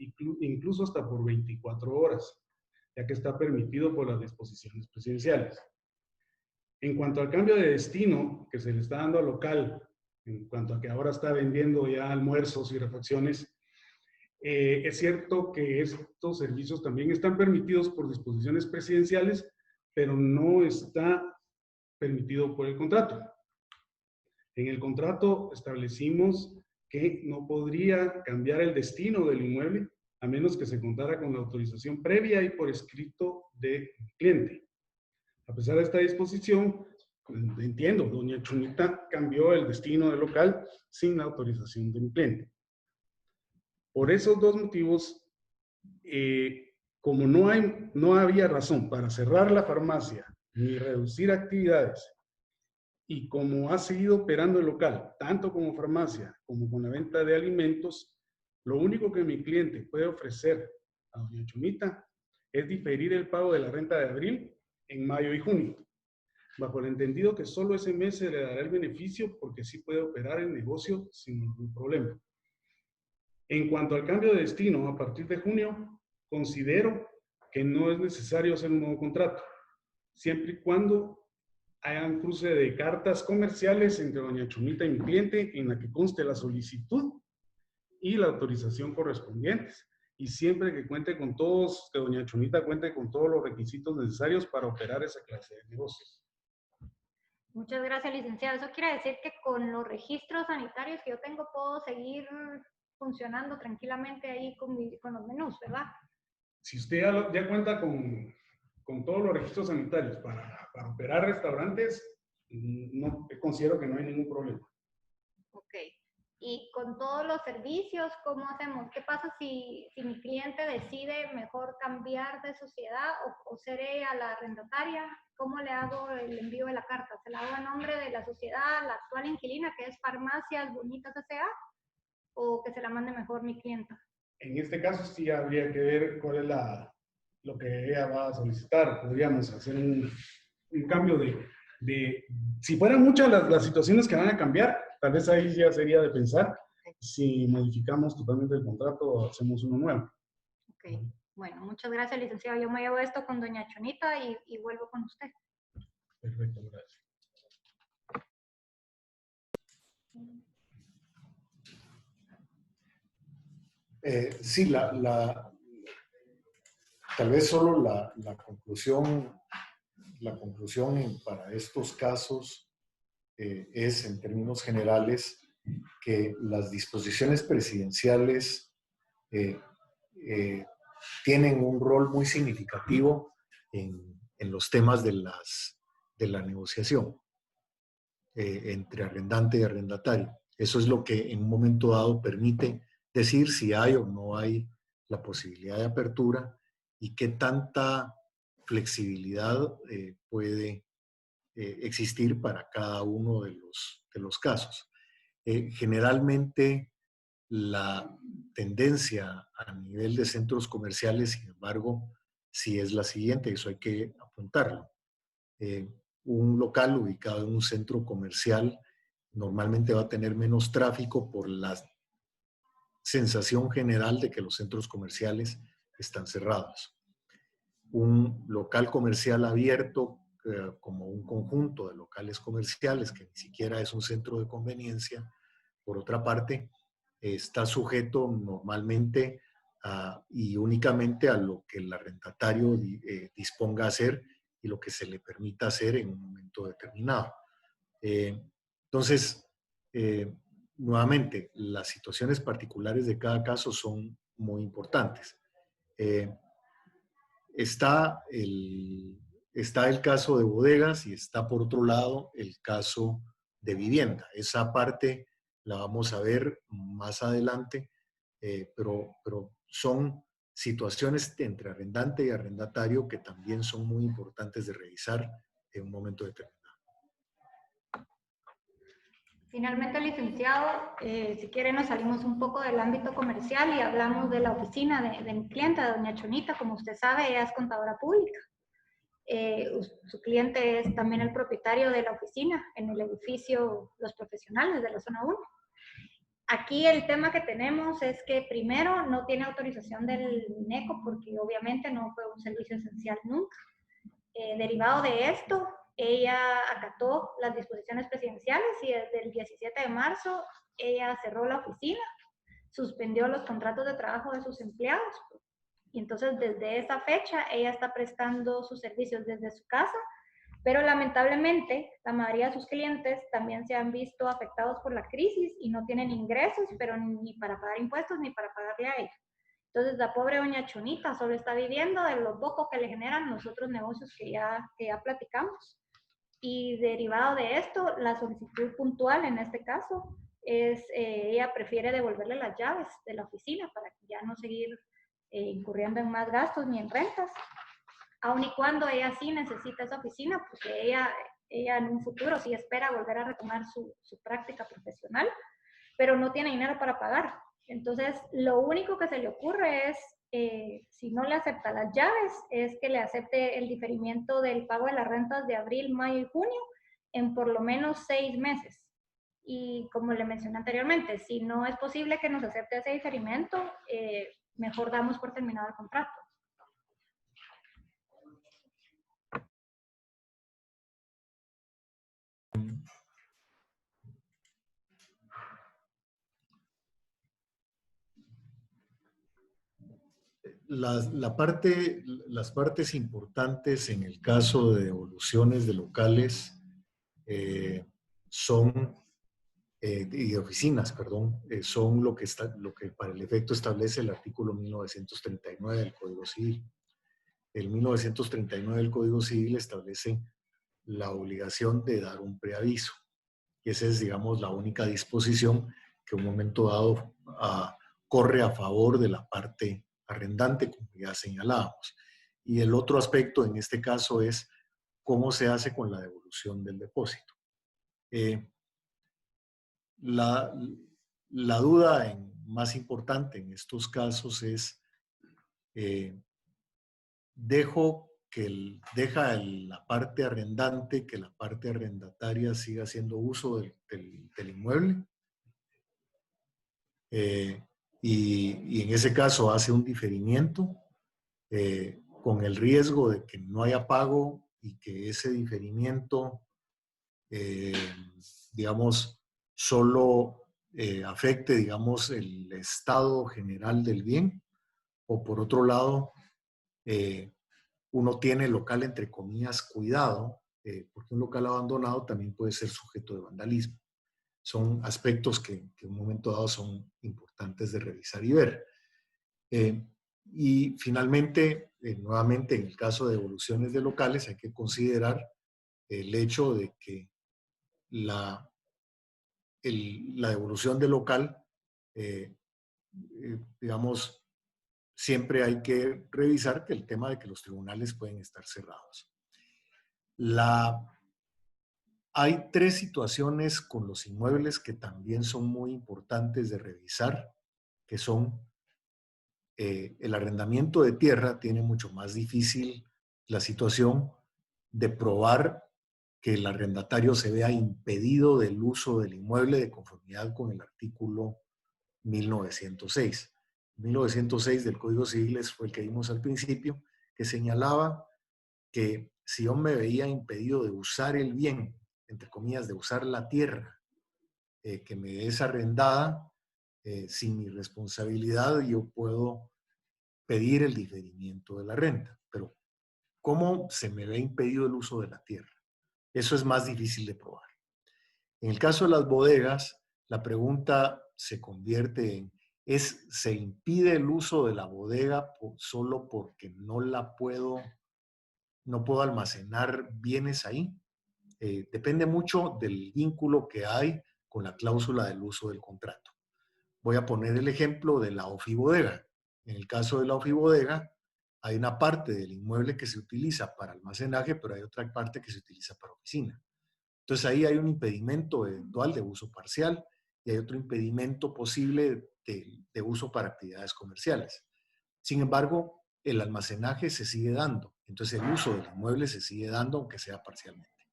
incluso hasta por 24 horas, ya que está permitido por las disposiciones presidenciales. En cuanto al cambio de destino que se le está dando al local, en cuanto a que ahora está vendiendo ya almuerzos y refacciones, es cierto que estos servicios también están permitidos por disposiciones presidenciales, pero no está permitido por el contrato. En el contrato establecimos que no podría cambiar el destino del inmueble a menos que se contara con la autorización previa y por escrito del cliente. A pesar de esta disposición, entiendo, doña Chonita cambió el destino del local sin la autorización del cliente. Por esos dos motivos, como no había razón para cerrar la farmacia ni reducir actividades, y como ha seguido operando el local, tanto como farmacia como con la venta de alimentos, lo único que mi cliente puede ofrecer a doña Chonita es diferir el pago de la renta de abril en mayo y junio, bajo el entendido que solo ese mes se le dará el beneficio porque sí puede operar el negocio sin ningún problema. En cuanto al cambio de destino, a partir de junio, considero que no es necesario hacer un nuevo contrato, siempre y cuando haya un cruce de cartas comerciales entre doña Chonita y mi cliente en la que conste la solicitud y la autorización correspondientes, y siempre que cuente con todos, que doña Chonita cuente con todos los requisitos necesarios para operar esa clase de negocios. Muchas gracias, licenciado. Eso quiere decir que con los registros sanitarios que yo tengo puedo seguir funcionando tranquilamente ahí con los menús, ¿verdad? Si usted ya cuenta con todos los registros sanitarios para operar restaurantes, no considero que no hay ningún problema. Ok. Y con todos los servicios, ¿cómo hacemos? ¿Qué pasa si mi cliente decide mejor cambiar de sociedad o cede a la arrendataria? ¿Cómo le hago el envío de la carta? ¿Se la hago a nombre de la sociedad, la actual inquilina, que es Farmacias Bonitas S.A., o que se la mande mejor mi clienta? En este caso sí habría que ver cuál es lo que ella va a solicitar. Podríamos hacer un cambio si fueran muchas las situaciones que van a cambiar, tal vez ahí ya sería de pensar si modificamos totalmente el contrato o hacemos uno nuevo. Ok, Bueno, muchas gracias, licenciado. Yo me llevo esto con doña Chonita y vuelvo con usted. Perfecto, gracias. Sí, tal vez solo la conclusión para estos casos es, en términos generales, que las disposiciones presidenciales tienen un rol muy significativo en los temas de la negociación entre arrendante y arrendatario. Eso es lo que en un momento dado permite decir si hay o no hay la posibilidad de apertura y qué tanta flexibilidad puede existir para cada uno de los casos. Generalmente la tendencia a nivel de centros comerciales, sin embargo, sí es la siguiente, eso hay que apuntarlo. Un local ubicado en un centro comercial normalmente va a tener menos tráfico por la sensación general de que los centros comerciales están cerrados. Un local comercial abierto como un conjunto de locales comerciales que ni siquiera es un centro de conveniencia, por otra parte, está sujeto normalmente y únicamente a lo que el arrendatario disponga a hacer y lo que se le permita hacer en un momento determinado. Entonces, nuevamente, las situaciones particulares de cada caso son muy importantes. Está el caso de bodegas y está por otro lado el caso de vivienda. Esa parte la vamos a ver más adelante, pero son situaciones entre arrendante y arrendatario que también son muy importantes de revisar en un momento determinado. Finalmente, licenciado, si quiere nos salimos un poco del ámbito comercial y hablamos de la oficina de mi cliente, de doña Chonita. Como usted sabe, ella es contadora pública. Su cliente es también el propietario de la oficina en el edificio Los Profesionales de la zona 1. Aquí el tema que tenemos es que primero no tiene autorización del MINECO porque obviamente no fue un servicio esencial nunca. Derivado de esto, ella acató las disposiciones presidenciales y desde el 17 de marzo ella cerró la oficina, suspendió los contratos de trabajo de sus empleados. Y entonces desde esa fecha ella está prestando sus servicios desde su casa, pero lamentablemente la mayoría de sus clientes también se han visto afectados por la crisis y no tienen ingresos, pero ni para pagar impuestos ni para pagarle a ella. Entonces la pobre doña Chonita solo está viviendo de lo poco que le generan los otros negocios que ya platicamos. Y derivado de esto, la solicitud puntual en este caso es, ella prefiere devolverle las llaves de la oficina para ya no seguir incurriendo en más gastos ni en rentas. Aun y cuando ella sí necesita esa oficina, porque ella en un futuro sí espera volver a retomar su práctica profesional, pero no tiene dinero para pagar. Entonces, lo único que se le ocurre es, si no le acepta las llaves, es que le acepte el diferimiento del pago de las rentas de abril, mayo y junio en por lo menos 6 meses. Y como le mencioné anteriormente, si no es posible que nos acepte ese diferimiento, mejor damos por terminado el contrato. Las partes importantes en el caso de devoluciones de locales y de oficinas, perdón, son lo que para el efecto establece el artículo 1939 del Código Civil. El 1939 del Código Civil establece la obligación de dar un preaviso. Y esa es, digamos, la única disposición que en un momento dado corre a favor de la parte arrendante, como ya señalábamos. Y el otro aspecto en este caso es cómo se hace con la devolución del depósito. La duda más importante en estos casos es, deja la parte arrendante que la parte arrendataria siga haciendo uso del inmueble, y en ese caso hace un diferimiento, con el riesgo de que no haya pago y que ese diferimiento, digamos, solo afecte, digamos, el estado general del bien, o por otro lado, uno tiene el local, entre comillas, cuidado, porque un local abandonado también puede ser sujeto de vandalismo. Son aspectos que en un momento dado son importantes de revisar y ver. Y finalmente, nuevamente, en el caso de devoluciones de locales, hay que considerar el hecho de que la devolución de local, digamos, siempre hay que revisar que el tema de que los tribunales pueden estar cerrados. Hay 3 situaciones con los inmuebles que también son muy importantes de revisar, que son el arrendamiento de tierra. Tiene mucho más difícil la situación de probar que el arrendatario se vea impedido del uso del inmueble de conformidad con el artículo 1906. 1906 del Código Civil fue el que vimos al principio, que señalaba que si yo me veía impedido de usar el bien, entre comillas, de usar la tierra que me es arrendada, sin mi responsabilidad, yo puedo pedir el diferimiento de la renta. Pero, ¿cómo se me ve impedido el uso de la tierra? Eso es más difícil de probar. En el caso de las bodegas, la pregunta se convierte en, ¿se impide el uso de la bodega solo porque no puedo almacenar bienes ahí? Depende mucho del vínculo que hay con la cláusula del uso del contrato. Voy a poner el ejemplo de la ofibodega. En el caso de la ofibodega, hay una parte del inmueble que se utiliza para almacenaje, pero hay otra parte que se utiliza para oficina. Entonces ahí hay un impedimento eventual de uso parcial y hay otro impedimento posible de uso para actividades comerciales. Sin embargo, el almacenaje se sigue dando. Entonces el uso del inmueble se sigue dando, aunque sea parcialmente.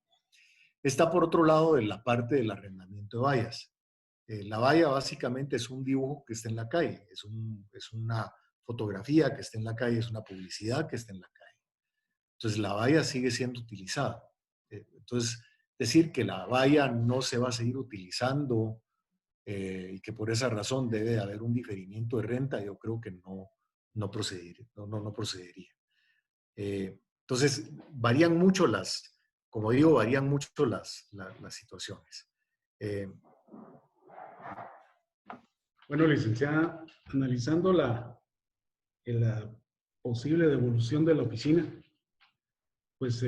Está por otro lado de la parte del arrendamiento de vallas. La valla básicamente es un dibujo que está en la calle, es una fotografía que está en la calle, es una publicidad que está en la calle. Entonces la valla sigue siendo utilizada. Entonces, decir que la valla no se va a seguir utilizando y que por esa razón debe de haber un diferimiento de renta, yo creo que no procedería. Entonces, varían mucho como digo, varían mucho las situaciones. Bueno, licenciada, analizando la posible devolución de la oficina, pues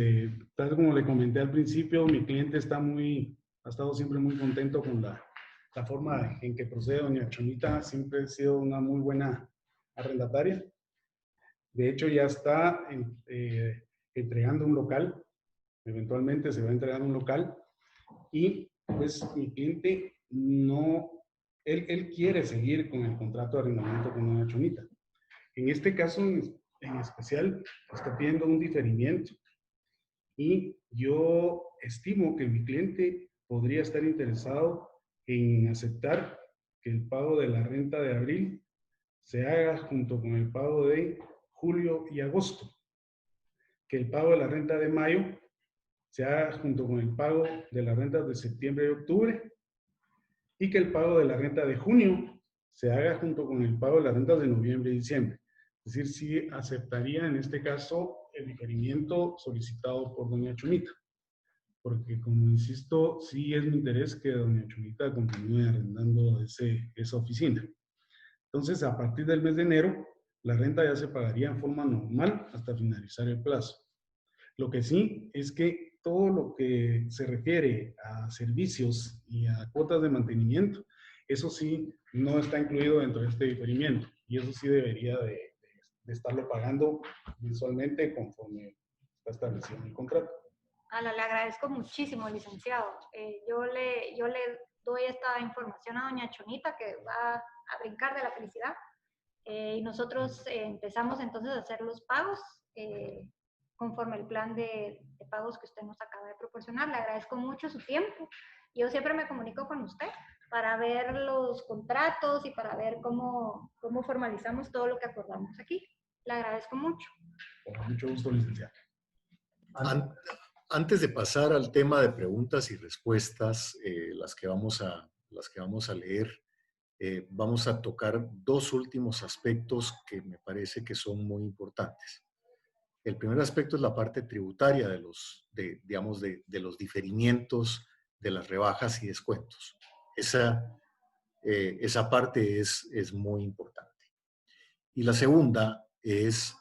tal como le comenté al principio, mi cliente ha estado siempre muy contento con la forma en que procede doña Chonita. Siempre ha sido una muy buena arrendataria. De hecho, ya está entregando un local. Eventualmente se va a entregar un local. Y pues mi cliente él quiere seguir con el contrato de arrendamiento con doña Chonita. En este caso en especial, está pidiendo un diferimiento. Y yo estimo que mi cliente podría estar interesado en aceptar que el pago de la renta de abril se haga junto con el pago de julio y agosto, que el pago de la renta de mayo se haga junto con el pago de las rentas de septiembre y octubre, y que el pago de la renta de junio se haga junto con el pago de las rentas de noviembre y diciembre. Es decir, sí aceptaría en este caso el diferimiento solicitado por doña Chonita, porque como insisto, sí es mi interés que doña Chonita continúe arrendando esa oficina. Entonces, a partir del mes de enero, la renta ya se pagaría en forma normal hasta finalizar el plazo. Lo que sí es que todo lo que se refiere a servicios y a cuotas de mantenimiento, eso sí no está incluido dentro de este diferimiento, y eso sí debería de estarlo pagando mensualmente conforme está establecido en el contrato. Ana, le agradezco muchísimo, licenciado. Yo le doy esta información a doña Chonita, que va a brincar de la felicidad. Y nosotros empezamos entonces a hacer los pagos conforme el plan de pagos que usted nos acaba de proporcionar. Le agradezco mucho su tiempo. Yo siempre me comunico con usted para ver los contratos y para ver cómo formalizamos todo lo que acordamos aquí. Le agradezco mucho. Con mucho gusto, licenciado. Antes de pasar al tema de preguntas y respuestas, las que vamos a leer, vamos a tocar dos últimos aspectos que me parece que son muy importantes. El primer aspecto es la parte tributaria de los diferimientos, de las rebajas y descuentos. Esa parte es muy importante. Y la segunda es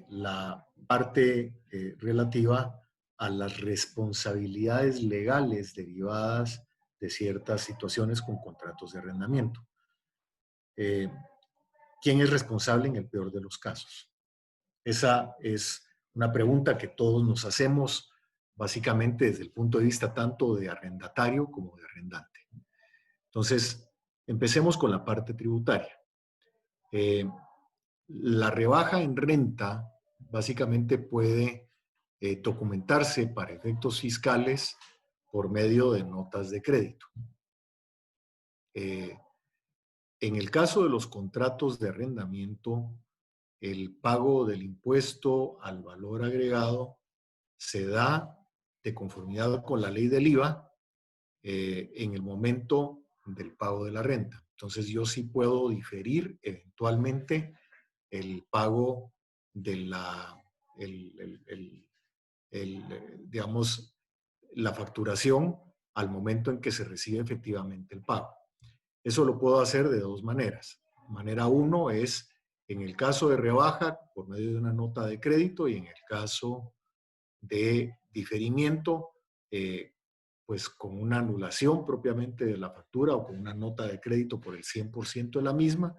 la parte relativa a las responsabilidades legales derivadas de ciertas situaciones con contratos de arrendamiento. ¿Quién es responsable en el peor de los casos? Esa es una pregunta que todos nos hacemos básicamente desde el punto de vista tanto de arrendatario como de arrendante. Entonces, empecemos con la parte tributaria. La rebaja en renta básicamente puede documentarse para efectos fiscales por medio de notas de crédito. En el caso de los contratos de arrendamiento, el pago del impuesto al valor agregado se da de conformidad con la ley del IVA en el momento del pago de la renta. Entonces yo sí puedo diferir eventualmente el pago de digamos, la facturación al momento en que se recibe efectivamente el pago. Eso lo puedo hacer de dos maneras. Manera uno es, en el caso de rebaja, por medio de una nota de crédito, y en el caso de diferimiento, pues con una anulación propiamente de la factura o con una nota de crédito por el 100% de la misma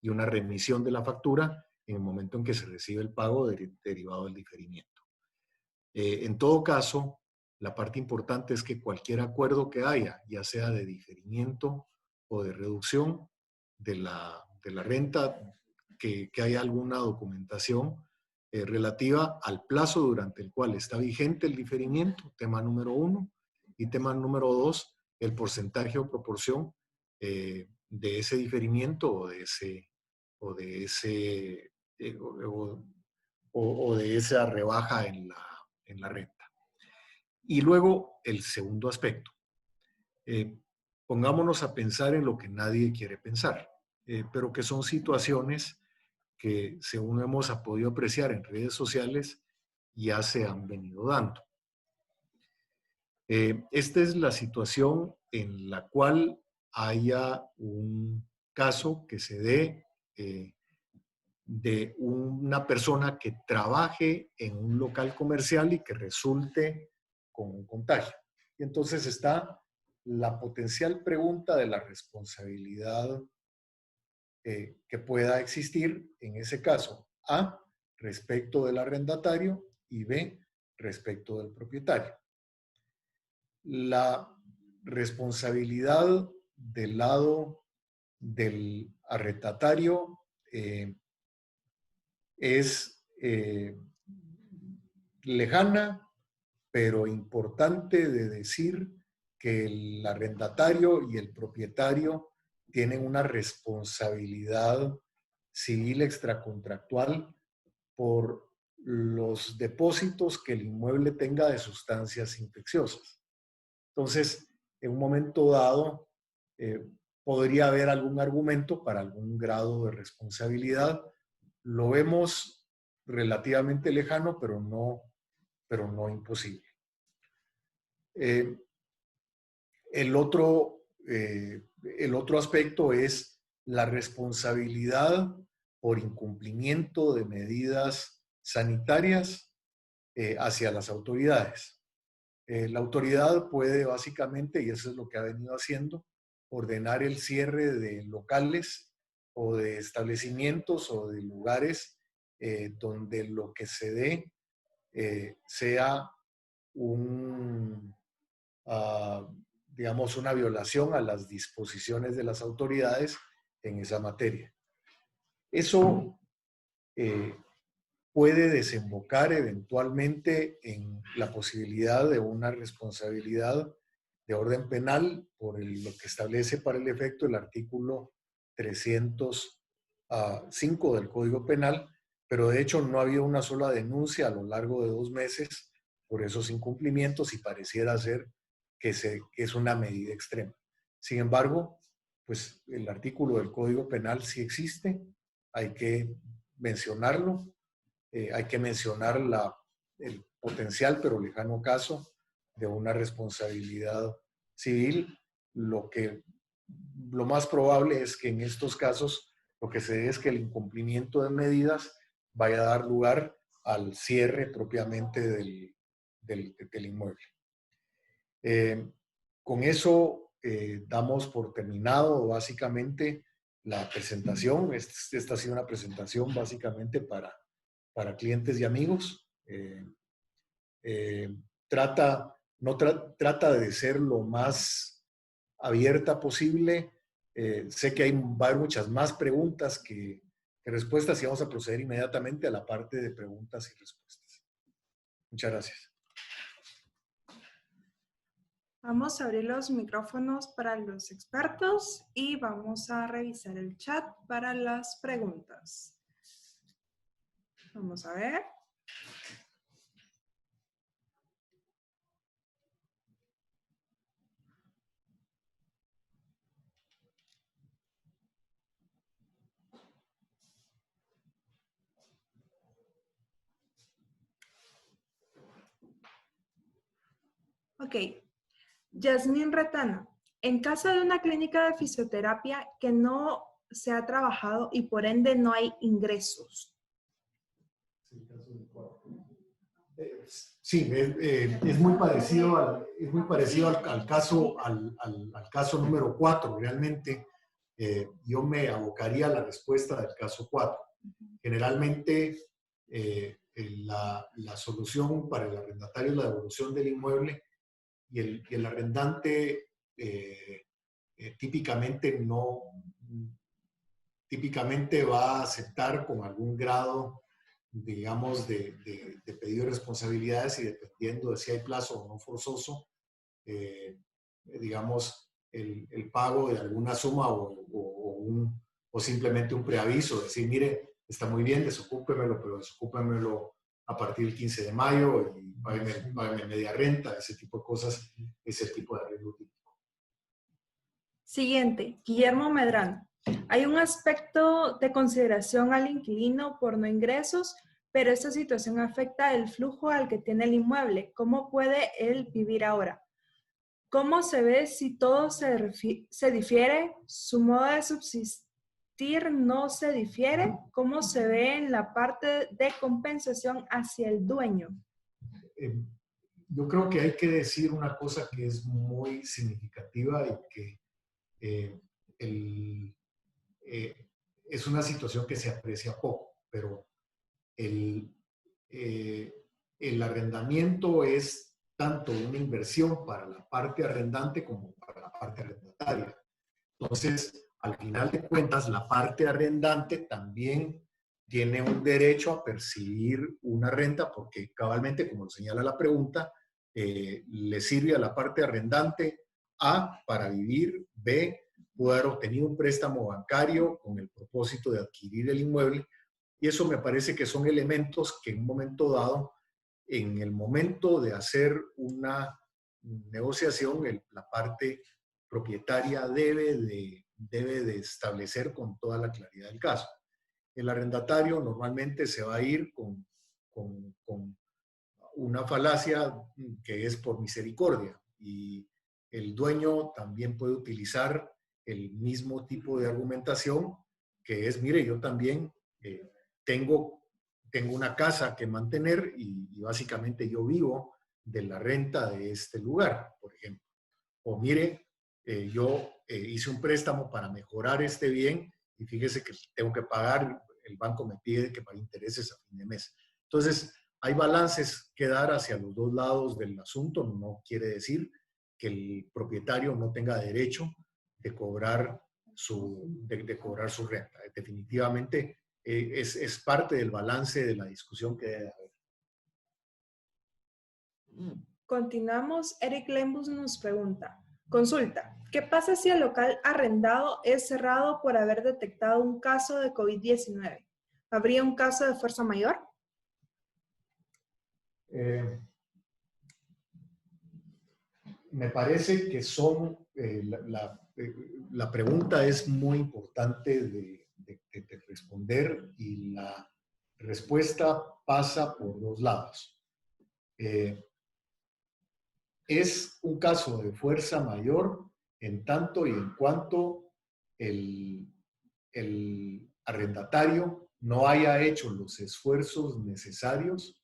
y una remisión de la factura en el momento en que se recibe el pago derivado del diferimiento. En todo caso, la parte importante es que cualquier acuerdo que haya, ya sea de diferimiento o de reducción de la renta, que haya alguna documentación relativa al plazo durante el cual está vigente el diferimiento, tema número uno, y tema número dos, el porcentaje o proporción de ese diferimiento o de esa rebaja en la renta. Y luego el segundo aspecto. Pongámonos a pensar en lo que nadie quiere pensar, pero que son situaciones que, según hemos podido apreciar en redes sociales, ya se han venido dando. Esta es la situación en la cual haya un caso que se dé de una persona que trabaje en un local comercial y que resulte con un contagio. Y entonces está la potencial pregunta de la responsabilidad que pueda existir en ese caso. A, respecto del arrendatario, y B, respecto del propietario. La responsabilidad del lado del arrendatario es lejana, pero importante de decir que el arrendatario y el propietario tienen una responsabilidad civil extracontractual por los depósitos que el inmueble tenga de sustancias infecciosas. Entonces, en un momento dado, podría haber algún argumento para algún grado de responsabilidad. Lo vemos relativamente lejano, pero no imposible. El otro aspecto es la responsabilidad por incumplimiento de medidas sanitarias hacia las autoridades. La autoridad puede básicamente, y eso es lo que ha venido haciendo, ordenar el cierre de locales o de establecimientos o de lugares donde lo que se dé sea digamos, una violación a las disposiciones de las autoridades en esa materia. Eso puede desembocar eventualmente en la posibilidad de una responsabilidad de orden penal por lo que establece para el efecto el artículo 305 del Código Penal, pero de hecho no ha habido una sola denuncia a lo largo de 2 meses por esos incumplimientos y pareciera ser que es una medida extrema. Sin embargo, pues el artículo del Código Penal sí existe, hay que mencionarlo, hay que mencionar el potencial pero lejano caso de una responsabilidad civil. Lo más probable es que en estos casos lo que se dé es que el incumplimiento de medidas vaya a dar lugar al cierre propiamente del inmueble. Con eso damos por terminado básicamente la presentación. Esta ha sido una presentación básicamente para clientes y amigos. Trata de ser lo más abierta posible. Sé que va a haber muchas más preguntas que respuestas y vamos a proceder inmediatamente a la parte de preguntas y respuestas. Muchas gracias. Vamos a abrir los micrófonos para los expertos y vamos a revisar el chat para las preguntas. Vamos a ver. Ok. Yasmín Retana, en caso de una clínica de fisioterapia que no se ha trabajado y por ende no hay ingresos. Sí, es muy parecido al caso número 4. Realmente yo me abocaría a la respuesta del caso 4. Generalmente la solución para el arrendatario es la devolución del inmueble y el arrendante típicamente va a aceptar con algún grado, digamos, de pedido de responsabilidades y dependiendo de si hay plazo o no forzoso, digamos, el pago de alguna suma o simplemente un preaviso, decir, mire, está muy bien, desocúpemelo, pero desocúpemelo a partir del 15 de mayo y págueme media renta, ese tipo de cosas, es el tipo de arreglo típico. Siguiente, Guillermo Medrano. Hay un aspecto de consideración al inquilino por no ingresos, pero esta situación afecta el flujo al que tiene el inmueble. ¿Cómo puede él vivir ahora? ¿Cómo se ve si todo se difiere? ¿Su modo de subsistir no se difiere? ¿Cómo se ve en la parte de compensación hacia el dueño? Yo creo que hay que decir una cosa que es muy significativa y que es una situación que se aprecia poco, pero el arrendamiento es tanto una inversión para la parte arrendante como para la parte arrendataria. Entonces, al final de cuentas, la parte arrendante también tiene un derecho a percibir una renta porque cabalmente, como lo señala la pregunta, le sirve a la parte arrendante A para vivir, B pudo haber obtenido un préstamo bancario con el propósito de adquirir el inmueble y eso me parece que son elementos que en un momento dado, en el momento de hacer una negociación, la parte propietaria debe de establecer con toda la claridad del caso. El arrendatario normalmente se va a ir con una falacia que es por misericordia y el dueño también puede utilizar el mismo tipo de argumentación que es, mire, yo también tengo una casa que mantener y básicamente yo vivo de la renta de este lugar, por ejemplo. O mire, yo hice un préstamo para mejorar este bien y fíjese que tengo que pagar, el banco me pide que pague intereses a fin de mes. Entonces, hay balances que dar hacia los dos lados del asunto. No quiere decir que el propietario no tenga derecho de cobrar su renta. Definitivamente es parte del balance de la discusión que debe haber. Continuamos. Eric Lembus nos pregunta. Consulta. ¿Qué pasa si el local arrendado es cerrado por haber detectado un caso de COVID-19? ¿Habría un caso de fuerza mayor? Me parece que son, la pregunta es muy importante de responder y la respuesta pasa por dos lados. Es un caso de fuerza mayor en tanto y en cuanto el arrendatario no haya hecho los esfuerzos necesarios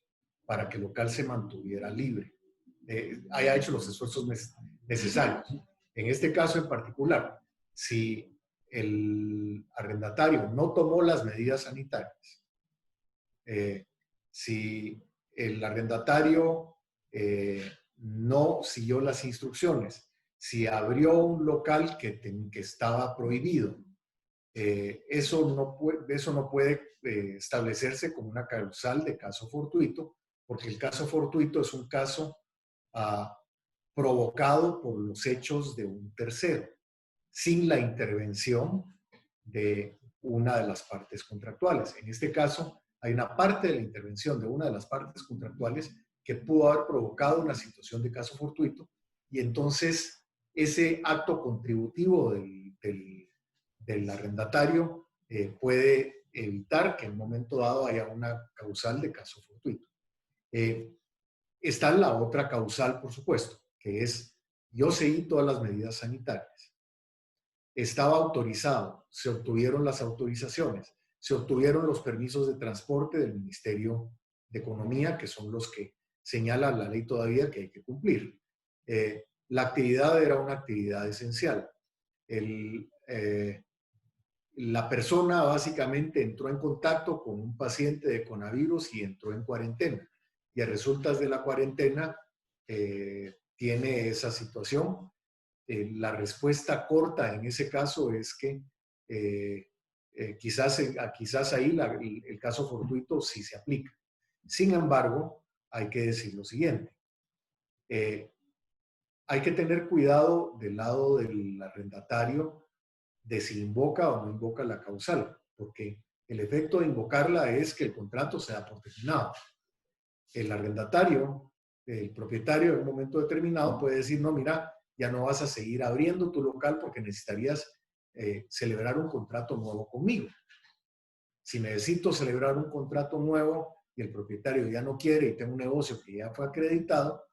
para que el local se mantuviera libre. Haya hecho los esfuerzos necesarios. En este caso en particular, si el arrendatario no tomó las medidas sanitarias, si el arrendatario no siguió las instrucciones, si abrió un local que estaba prohibido, eso no puede establecerse como una causal de caso fortuito, porque el caso fortuito es un caso provocado por los hechos de un tercero, sin la intervención de una de las partes contractuales. En este caso, hay una parte de la intervención de una de las partes contractuales que pudo haber provocado una situación de caso fortuito, y entonces ese acto contributivo del arrendatario puede evitar que en un momento dado haya una causal de caso fortuito. Está la otra causal, por supuesto, que es: yo seguí todas las medidas sanitarias, estaba autorizado, se obtuvieron las autorizaciones, se obtuvieron los permisos de transporte del Ministerio de Economía, que son los que señala la ley todavía que hay que cumplir. La actividad era una actividad esencial. La persona básicamente entró en contacto con un paciente de coronavirus y entró en cuarentena. Y a resultas de la cuarentena tiene esa situación. La respuesta corta en ese caso es que quizás ahí el caso fortuito sí se aplica. Sin embargo, hay que decir lo siguiente. Hay que tener cuidado del lado del arrendatario de si invoca o no invoca la causal, porque el efecto de invocarla es que el contrato sea por terminado. El arrendatario, el propietario, en un momento determinado puede decir: no, mira, ya no vas a seguir abriendo tu local porque necesitarías celebrar un contrato nuevo conmigo. Si necesito celebrar un contrato nuevo y el propietario ya no quiere y tengo un negocio que ya fue acreditado,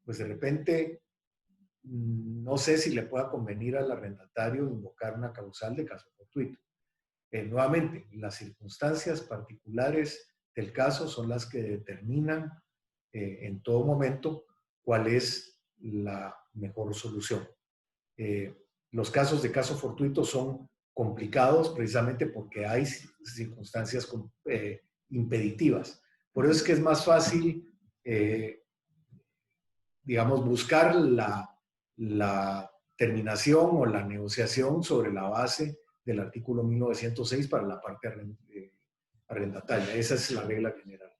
pues de repente no sé si le pueda convenir al arrendatario invocar una causal de caso fortuito. Nuevamente, las circunstancias particulares del caso son las que determinan en todo momento cuál es la mejor solución. Los casos de caso fortuito son complicados precisamente porque hay circunstancias impeditivas. Por eso es que es más fácil, digamos, buscar la terminación o la negociación sobre la base del artículo 1906 para la parte arrendataria. Esa es la regla general.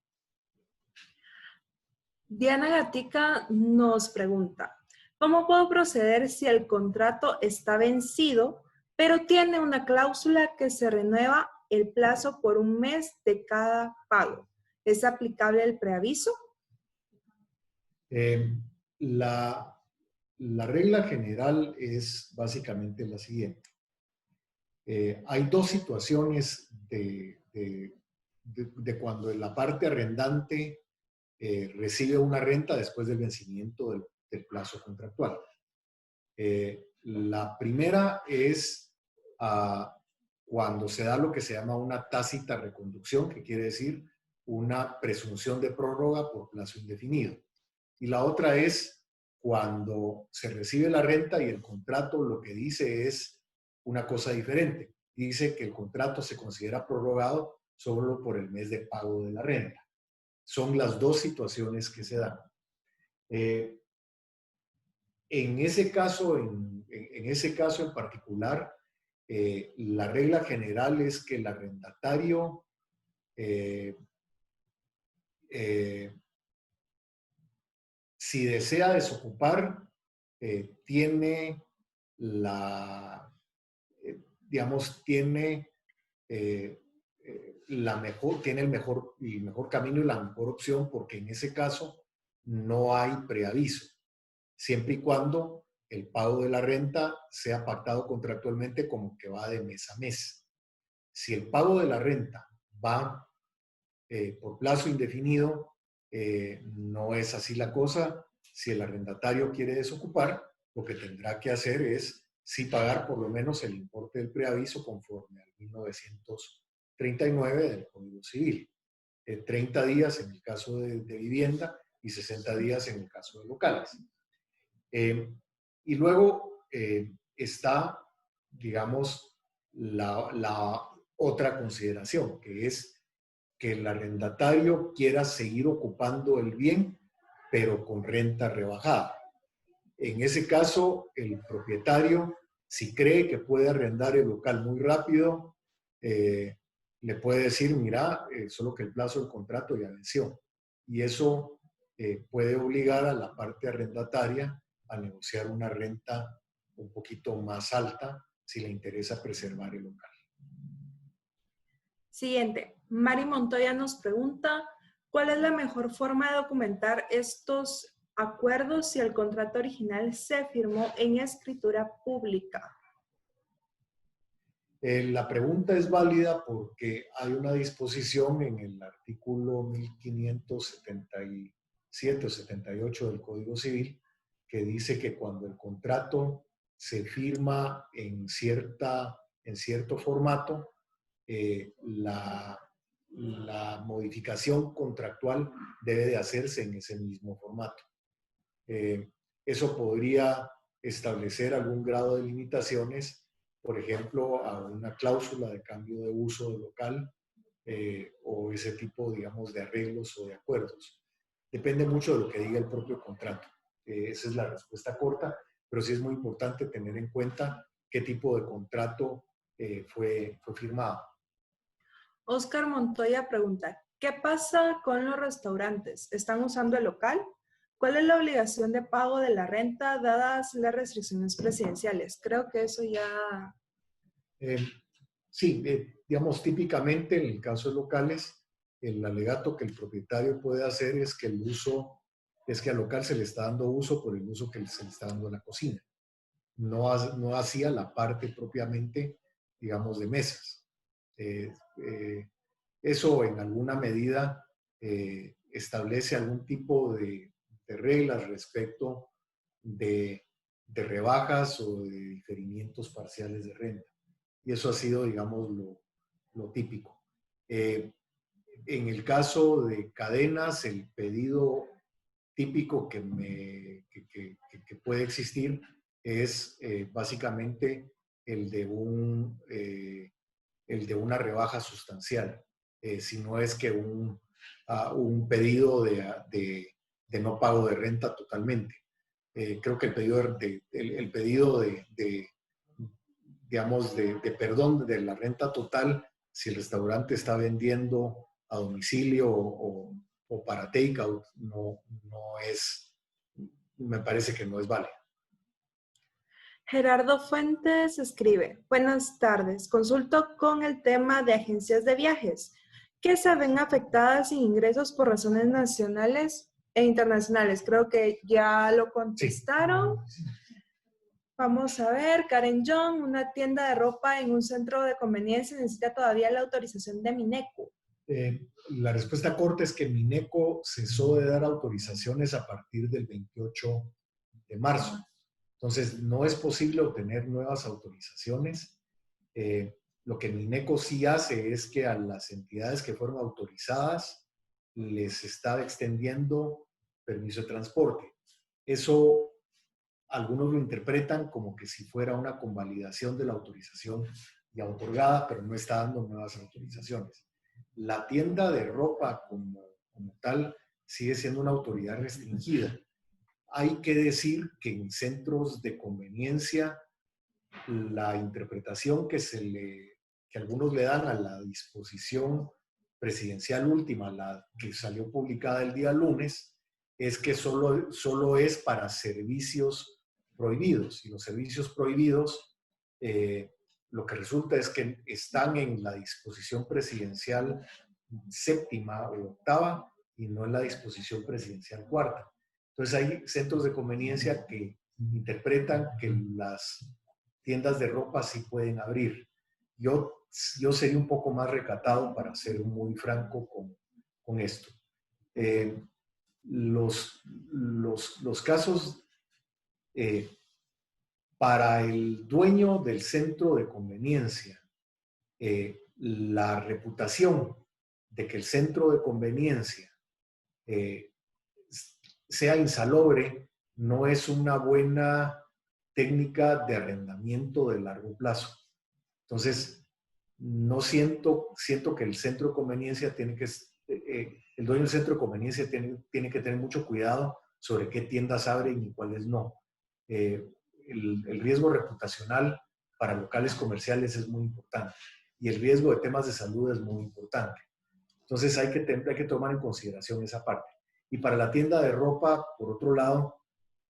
Diana Gatica nos pregunta: ¿cómo puedo proceder si el contrato está vencido, pero tiene una cláusula que se renueva el plazo por un mes de cada pago? ¿Es aplicable el preaviso? La regla general es básicamente la siguiente. Hay dos situaciones de cuando la parte arrendante recibe una renta después del vencimiento del plazo contractual. La primera es cuando se da lo que se llama una tácita reconducción, que quiere decir una presunción de prórroga por plazo indefinido. Y la otra es cuando se recibe la renta y el contrato lo que dice es una cosa diferente. Dice que el contrato se considera prorrogado solo por el mes de pago de la renta. Son las dos situaciones que se dan. En ese caso en particular, la regla general es que el arrendatario si desea desocupar, tiene tiene el mejor camino y la mejor opción, porque en ese caso no hay preaviso, siempre y cuando el pago de la renta sea pactado contractualmente como que va de mes a mes. Si el pago de la renta va por plazo indefinido, no es así la cosa. Si el arrendatario quiere desocupar, lo que tendrá que hacer es sí pagar por lo menos el importe del preaviso conforme al 1939 del Código Civil. 30 días en el caso de vivienda y 60 días en el caso de locales. Y luego está, digamos, la otra consideración, que es que el arrendatario quiera seguir ocupando el bien, pero con renta rebajada. En ese caso, el propietario, si cree que puede arrendar el local muy rápido, le puede decir, mira, solo que el plazo del contrato ya venció. Y eso puede obligar a la parte arrendataria a negociar una renta un poquito más alta si le interesa preservar el local. Siguiente. Mari Montoya nos pregunta, ¿cuál es la mejor forma de documentar estos acuerdos si el contrato original se firmó en escritura pública? La pregunta es válida porque hay una disposición en el artículo 1577 o 78 del Código Civil que dice que cuando el contrato se firma en cierto formato, la modificación contractual debe de hacerse en ese mismo formato. Eso podría establecer algún grado de limitaciones, por ejemplo, a una cláusula de cambio de uso del local o ese tipo, digamos, de arreglos o de acuerdos. Depende mucho de lo que diga el propio contrato. Esa es la respuesta corta, pero sí es muy importante tener en cuenta qué tipo de contrato fue firmado. Oscar Montoya pregunta, ¿qué pasa con los restaurantes? ¿Están usando el local? ¿Cuál es la obligación de pago de la renta dadas las restricciones presidenciales? Creo que eso ya... Sí, digamos, típicamente en el caso de locales, el alegato que el propietario puede hacer es que al local se le está dando uso por el uso que se le está dando a la cocina. No hacía la parte propiamente, digamos, de mesas. Eso en alguna medida establece algún tipo de reglas respecto de rebajas o de diferimientos parciales de renta. Y eso ha sido, digamos, lo típico. En el caso de cadenas, el pedido típico que puede existir es básicamente el de una rebaja sustancial, si no es que un pedido de no pago de renta totalmente. Creo que el pedido digamos, de perdón de la renta total, si el restaurante está vendiendo a domicilio o para takeout, me parece que no es válido. Gerardo Fuentes escribe, buenas tardes, consulto con el tema de agencias de viajes que se ven afectadas sin ingresos por razones nacionales e internacionales. Creo que ya lo contestaron. Sí. Vamos a ver, Karen John, una tienda de ropa en un centro de conveniencia necesita todavía la autorización de Mineco. La respuesta corta es que Mineco cesó de dar autorizaciones a partir del 28 de marzo. Entonces, no es posible obtener nuevas autorizaciones. Lo que Mineco sí hace es que a las entidades que fueron autorizadas les está extendiendo permiso de transporte. Eso algunos lo interpretan como que si fuera una convalidación de la autorización ya otorgada, pero no está dando nuevas autorizaciones. La tienda de ropa como tal sigue siendo una autoridad restringida. Hay que decir que en centros de conveniencia la interpretación que algunos le dan a la disposición presidencial última, la que salió publicada el día lunes, es que solo es para servicios prohibidos. Y los servicios prohibidos lo que resulta es que están en la disposición presidencial séptima o octava y no en la disposición presidencial cuarta. Entonces hay centros de conveniencia que interpretan que las tiendas de ropa sí pueden abrir. Yo sería un poco más recatado, para ser muy franco con esto. Los casos para el dueño del centro de conveniencia, la reputación de que el centro de conveniencia sea insalubre no es una buena técnica de arrendamiento de largo plazo. Entonces, no siento que el centro de conveniencia tiene que, el dueño del centro de conveniencia tiene que tener mucho cuidado sobre qué tiendas abren y cuáles no. El riesgo reputacional para locales comerciales es muy importante y el riesgo de temas de salud es muy importante. Entonces hay que tomar en consideración esa parte. Y para la tienda de ropa, por otro lado,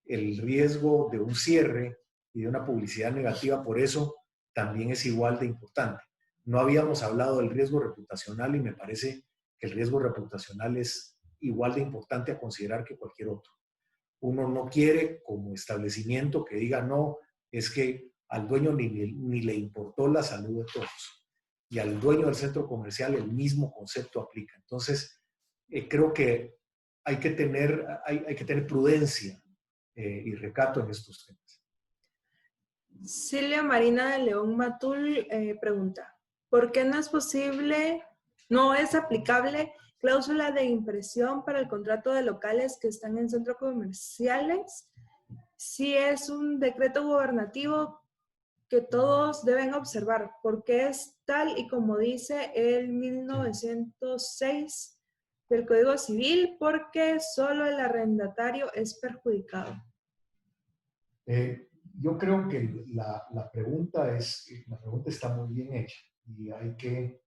el riesgo de un cierre y de una publicidad negativa por eso también es igual de importante. No habíamos hablado del riesgo reputacional y me parece que el riesgo reputacional es igual de importante a considerar que cualquier otro. Uno no quiere como establecimiento que diga no, es que al dueño ni le importó la salud de todos. Y al dueño del centro comercial el mismo concepto aplica. Entonces, creo que hay que tener prudencia y recato en estos temas. Silvia Marina de León Matul pregunta, ¿por qué no es aplicable cláusula de impresión para el contrato de locales que están en centros comerciales? Si es un decreto gubernativo que todos deben observar, porque es tal y como dice el 1906 del Código Civil, porque solo el arrendatario es perjudicado. Yo creo que la pregunta está muy bien hecha y hay que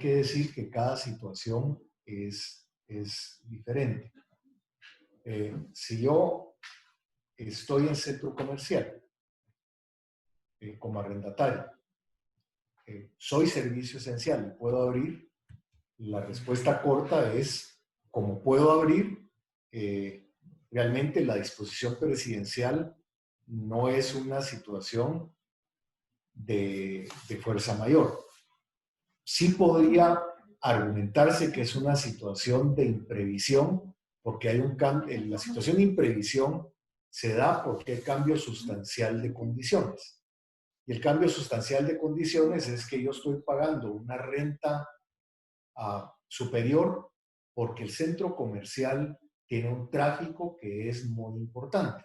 decir que cada situación es diferente. Si yo estoy en centro comercial como arrendatario, soy servicio esencial y puedo abrir, la respuesta corta es, como puedo abrir, realmente la disposición presidencial no es una situación de fuerza mayor. Sí podría argumentarse que es una situación de imprevisión, porque hay un cambio. La situación de imprevisión se da porque hay cambio sustancial de condiciones. Y el cambio sustancial de condiciones es que yo estoy pagando una renta superior porque el centro comercial tiene un tráfico que es muy importante.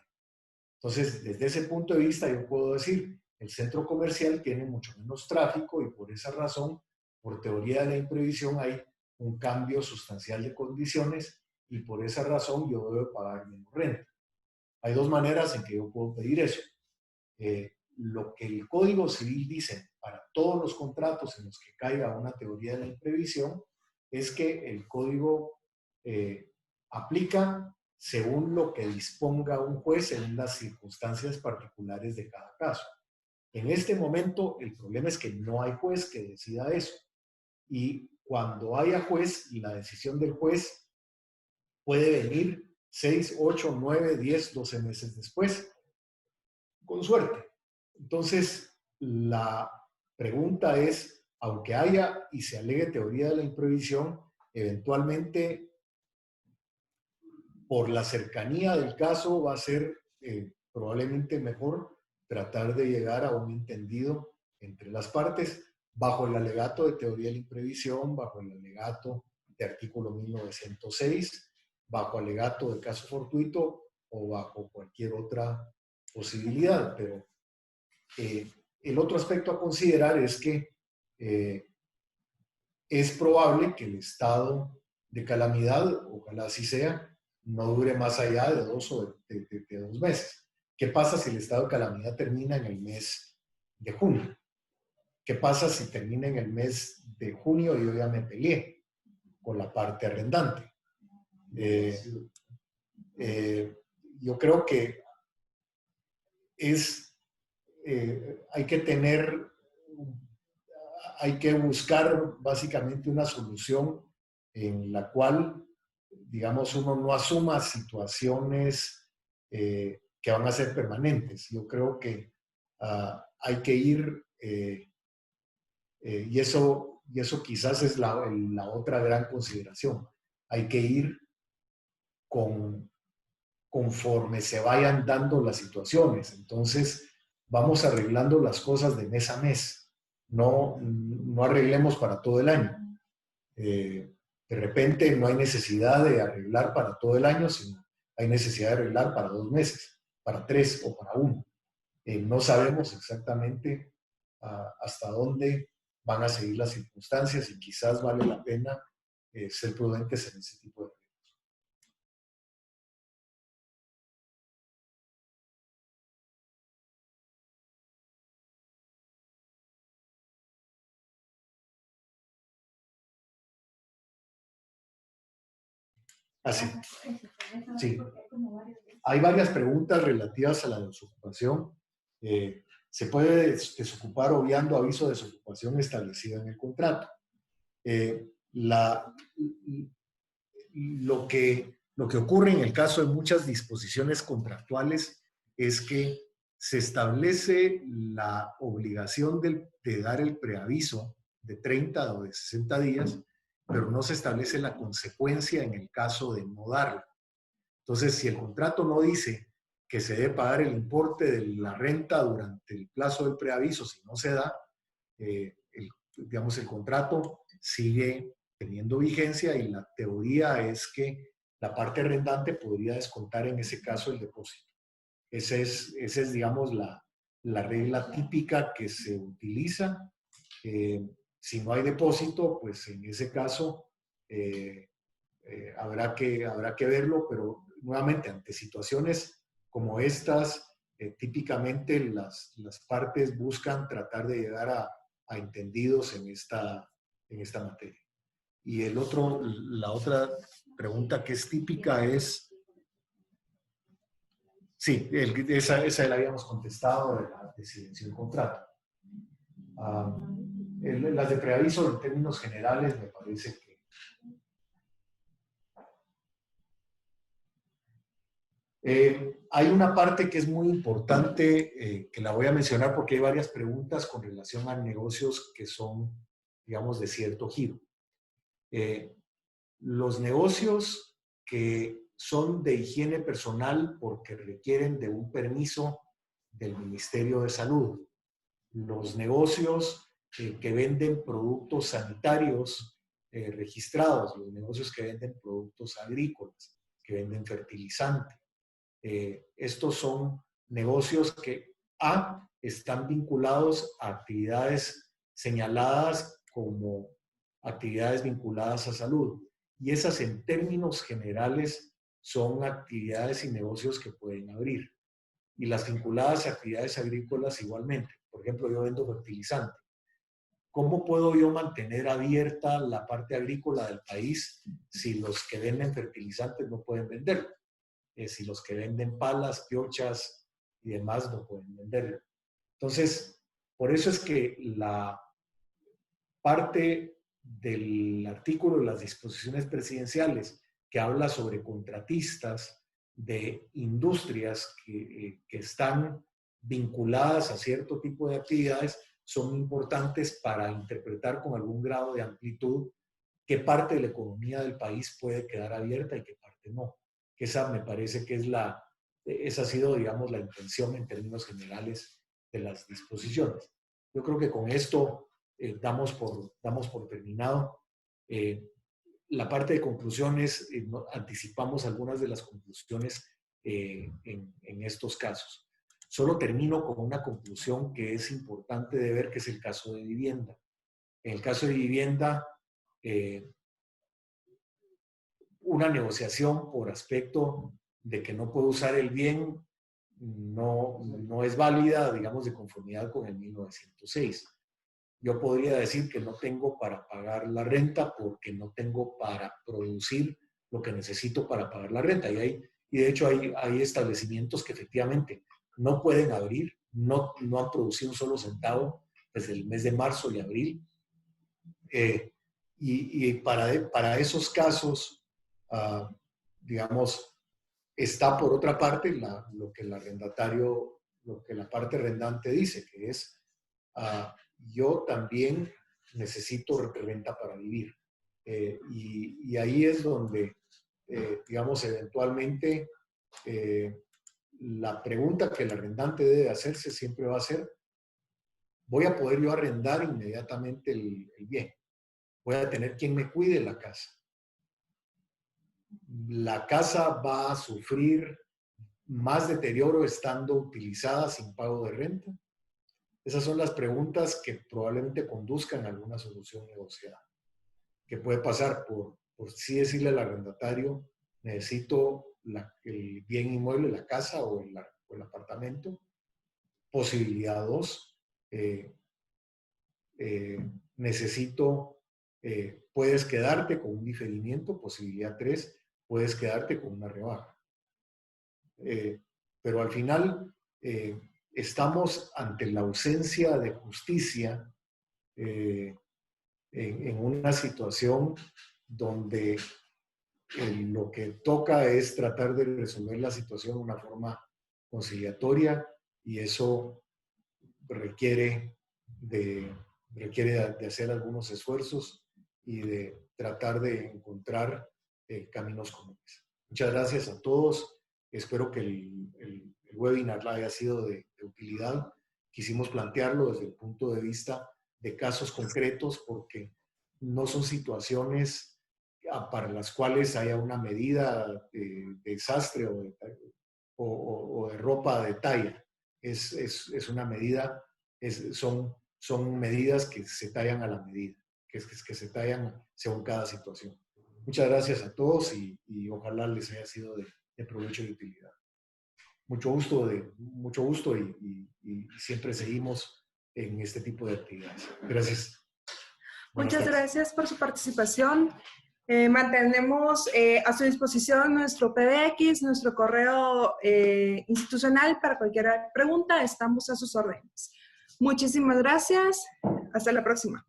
Entonces, desde ese punto de vista, yo puedo decir, el centro comercial tiene mucho menos tráfico y por esa razón, por teoría de la imprevisión, hay un cambio sustancial de condiciones y por esa razón yo debo pagar menos renta. Hay dos maneras en que yo puedo pedir eso. Lo que el Código Civil dice para todos los contratos en los que caiga una teoría de la imprevisión es que el código aplica según lo que disponga un juez en las circunstancias particulares de cada caso. En este momento, el problema es que no hay juez que decida eso. Y cuando haya juez, la decisión del juez puede venir 6, 8, 9, 10, 12 meses después, con suerte. Entonces, la pregunta es, aunque haya y se alegue teoría de la imprevisión, eventualmente, por la cercanía del caso, va a ser probablemente mejor tratar de llegar a un entendido entre las partes bajo el alegato de teoría de la imprevisión, bajo el alegato de artículo 1906, bajo alegato de caso fortuito o bajo cualquier otra posibilidad. Pero el otro aspecto a considerar es que es probable que el estado de calamidad, ojalá así sea, no dure más allá de 2 o de 2 meses. ¿Qué pasa si el estado de calamidad termina en el mes de junio? ¿Qué pasa si termina en el mes de junio y yo ya me peleé con la parte arrendante? Yo creo que es hay que buscar básicamente una solución en la cual, digamos, uno no asuma situaciones que van a ser permanentes. Yo creo que hay que ir, y eso quizás es la otra gran consideración, hay que ir conforme se vayan dando las situaciones. Entonces, vamos arreglando las cosas de mes a mes. No arreglemos para todo el año. De repente no hay necesidad de arreglar para todo el año, sino hay necesidad de arreglar para 2 meses, para 3 o para 1. No sabemos exactamente hasta dónde van a seguir las circunstancias y quizás vale la pena ser prudentes en ese tipo de arreglos. Así. Sí. Hay varias preguntas relativas a la desocupación. Se puede desocupar obviando aviso de desocupación establecido en el contrato. Lo que ocurre en el caso de muchas disposiciones contractuales es que se establece la obligación de dar el preaviso de 30 o de 60 días, pero no se establece la consecuencia en el caso de no darlo. Entonces, si el contrato no dice que se debe pagar el importe de la renta durante el plazo del preaviso, si no se da, digamos, el contrato sigue teniendo vigencia y la teoría es que la parte arrendante podría descontar en ese caso el depósito. Esa es digamos, la regla típica que se utiliza. Si no hay depósito, pues en ese caso habrá que verlo, pero nuevamente ante situaciones como estas, típicamente las partes buscan tratar de llegar a entendidos en esta materia. Y la otra pregunta que es típica es, sí, esa la habíamos contestado, de la decidencia del contrato. Las de preaviso en términos generales me parece que hay una parte que es muy importante, que la voy a mencionar porque hay varias preguntas con relación a negocios que son, digamos, de cierto giro. Los negocios que son de higiene personal porque requieren de un permiso del Ministerio de Salud. Los negocios que venden productos sanitarios registrados, los negocios que venden productos agrícolas, que venden fertilizante. Estos son negocios que están vinculados a actividades señaladas como actividades vinculadas a salud. Y esas en términos generales son actividades y negocios que pueden abrir. Y las vinculadas a actividades agrícolas igualmente. Por ejemplo, yo vendo fertilizante. ¿Cómo puedo yo mantener abierta la parte agrícola del país si los que venden fertilizantes no pueden venderlo? Si los que venden palas, piochas y demás no pueden venderlo. Entonces, por eso es que la parte del artículo de las disposiciones presidenciales que habla sobre contratistas de industrias que están vinculadas a cierto tipo de actividades son importantes para interpretar con algún grado de amplitud qué parte de la economía del país puede quedar abierta y qué parte no. Esa me parece que esa ha sido, digamos, la intención en términos generales de las disposiciones. Yo creo que con esto damos por terminado. La parte de conclusiones, anticipamos algunas de las conclusiones en estos casos. Solo termino con una conclusión que es importante de ver, que es el caso de vivienda. En el caso de vivienda, una negociación por aspecto de que no puedo usar el bien no es válida, digamos, de conformidad con el 1906. Yo podría decir que no tengo para pagar la renta porque no tengo para producir lo que necesito para pagar la renta. Y de hecho hay establecimientos que efectivamente no pueden abrir, no han producido un solo centavo desde el mes de marzo y abril. Y para esos casos, digamos, está por otra parte lo que la parte arrendante dice, que es, yo también necesito renta para vivir. Y ahí es donde, digamos, eventualmente la pregunta que el arrendante debe hacerse siempre va a ser, ¿voy a poder yo arrendar inmediatamente el bien? ¿Voy a tener quien me cuide la casa? ¿La casa va a sufrir más deterioro estando utilizada sin pago de renta? Esas son las preguntas que probablemente conduzcan a alguna solución negociada, que puede pasar por sí decirle al arrendatario, necesito el bien inmueble, la casa o el apartamento. Posibilidad 2, necesito, puedes quedarte con un diferimiento. Posibilidad 3, puedes quedarte con una rebaja. Pero al final estamos ante la ausencia de justicia en una situación donde lo que toca es tratar de resolver la situación de una forma conciliatoria, y eso requiere de hacer algunos esfuerzos y de tratar de encontrar caminos comunes. Muchas gracias a todos. Espero que el webinar haya sido de utilidad. Quisimos plantearlo desde el punto de vista de casos concretos, porque no son situaciones para las cuales haya una medida de desastre o de ropa de talla. Es una medida, son medidas que se tallan a la medida, que se tallan según cada situación. Muchas gracias a todos y ojalá les haya sido de provecho y de utilidad. Mucho gusto y siempre seguimos en este tipo de actividades. Gracias. Muchas gracias por su participación. Mantenemos a su disposición nuestro PBX, nuestro correo institucional para cualquier pregunta. Estamos a sus órdenes. Muchísimas gracias. Hasta la próxima.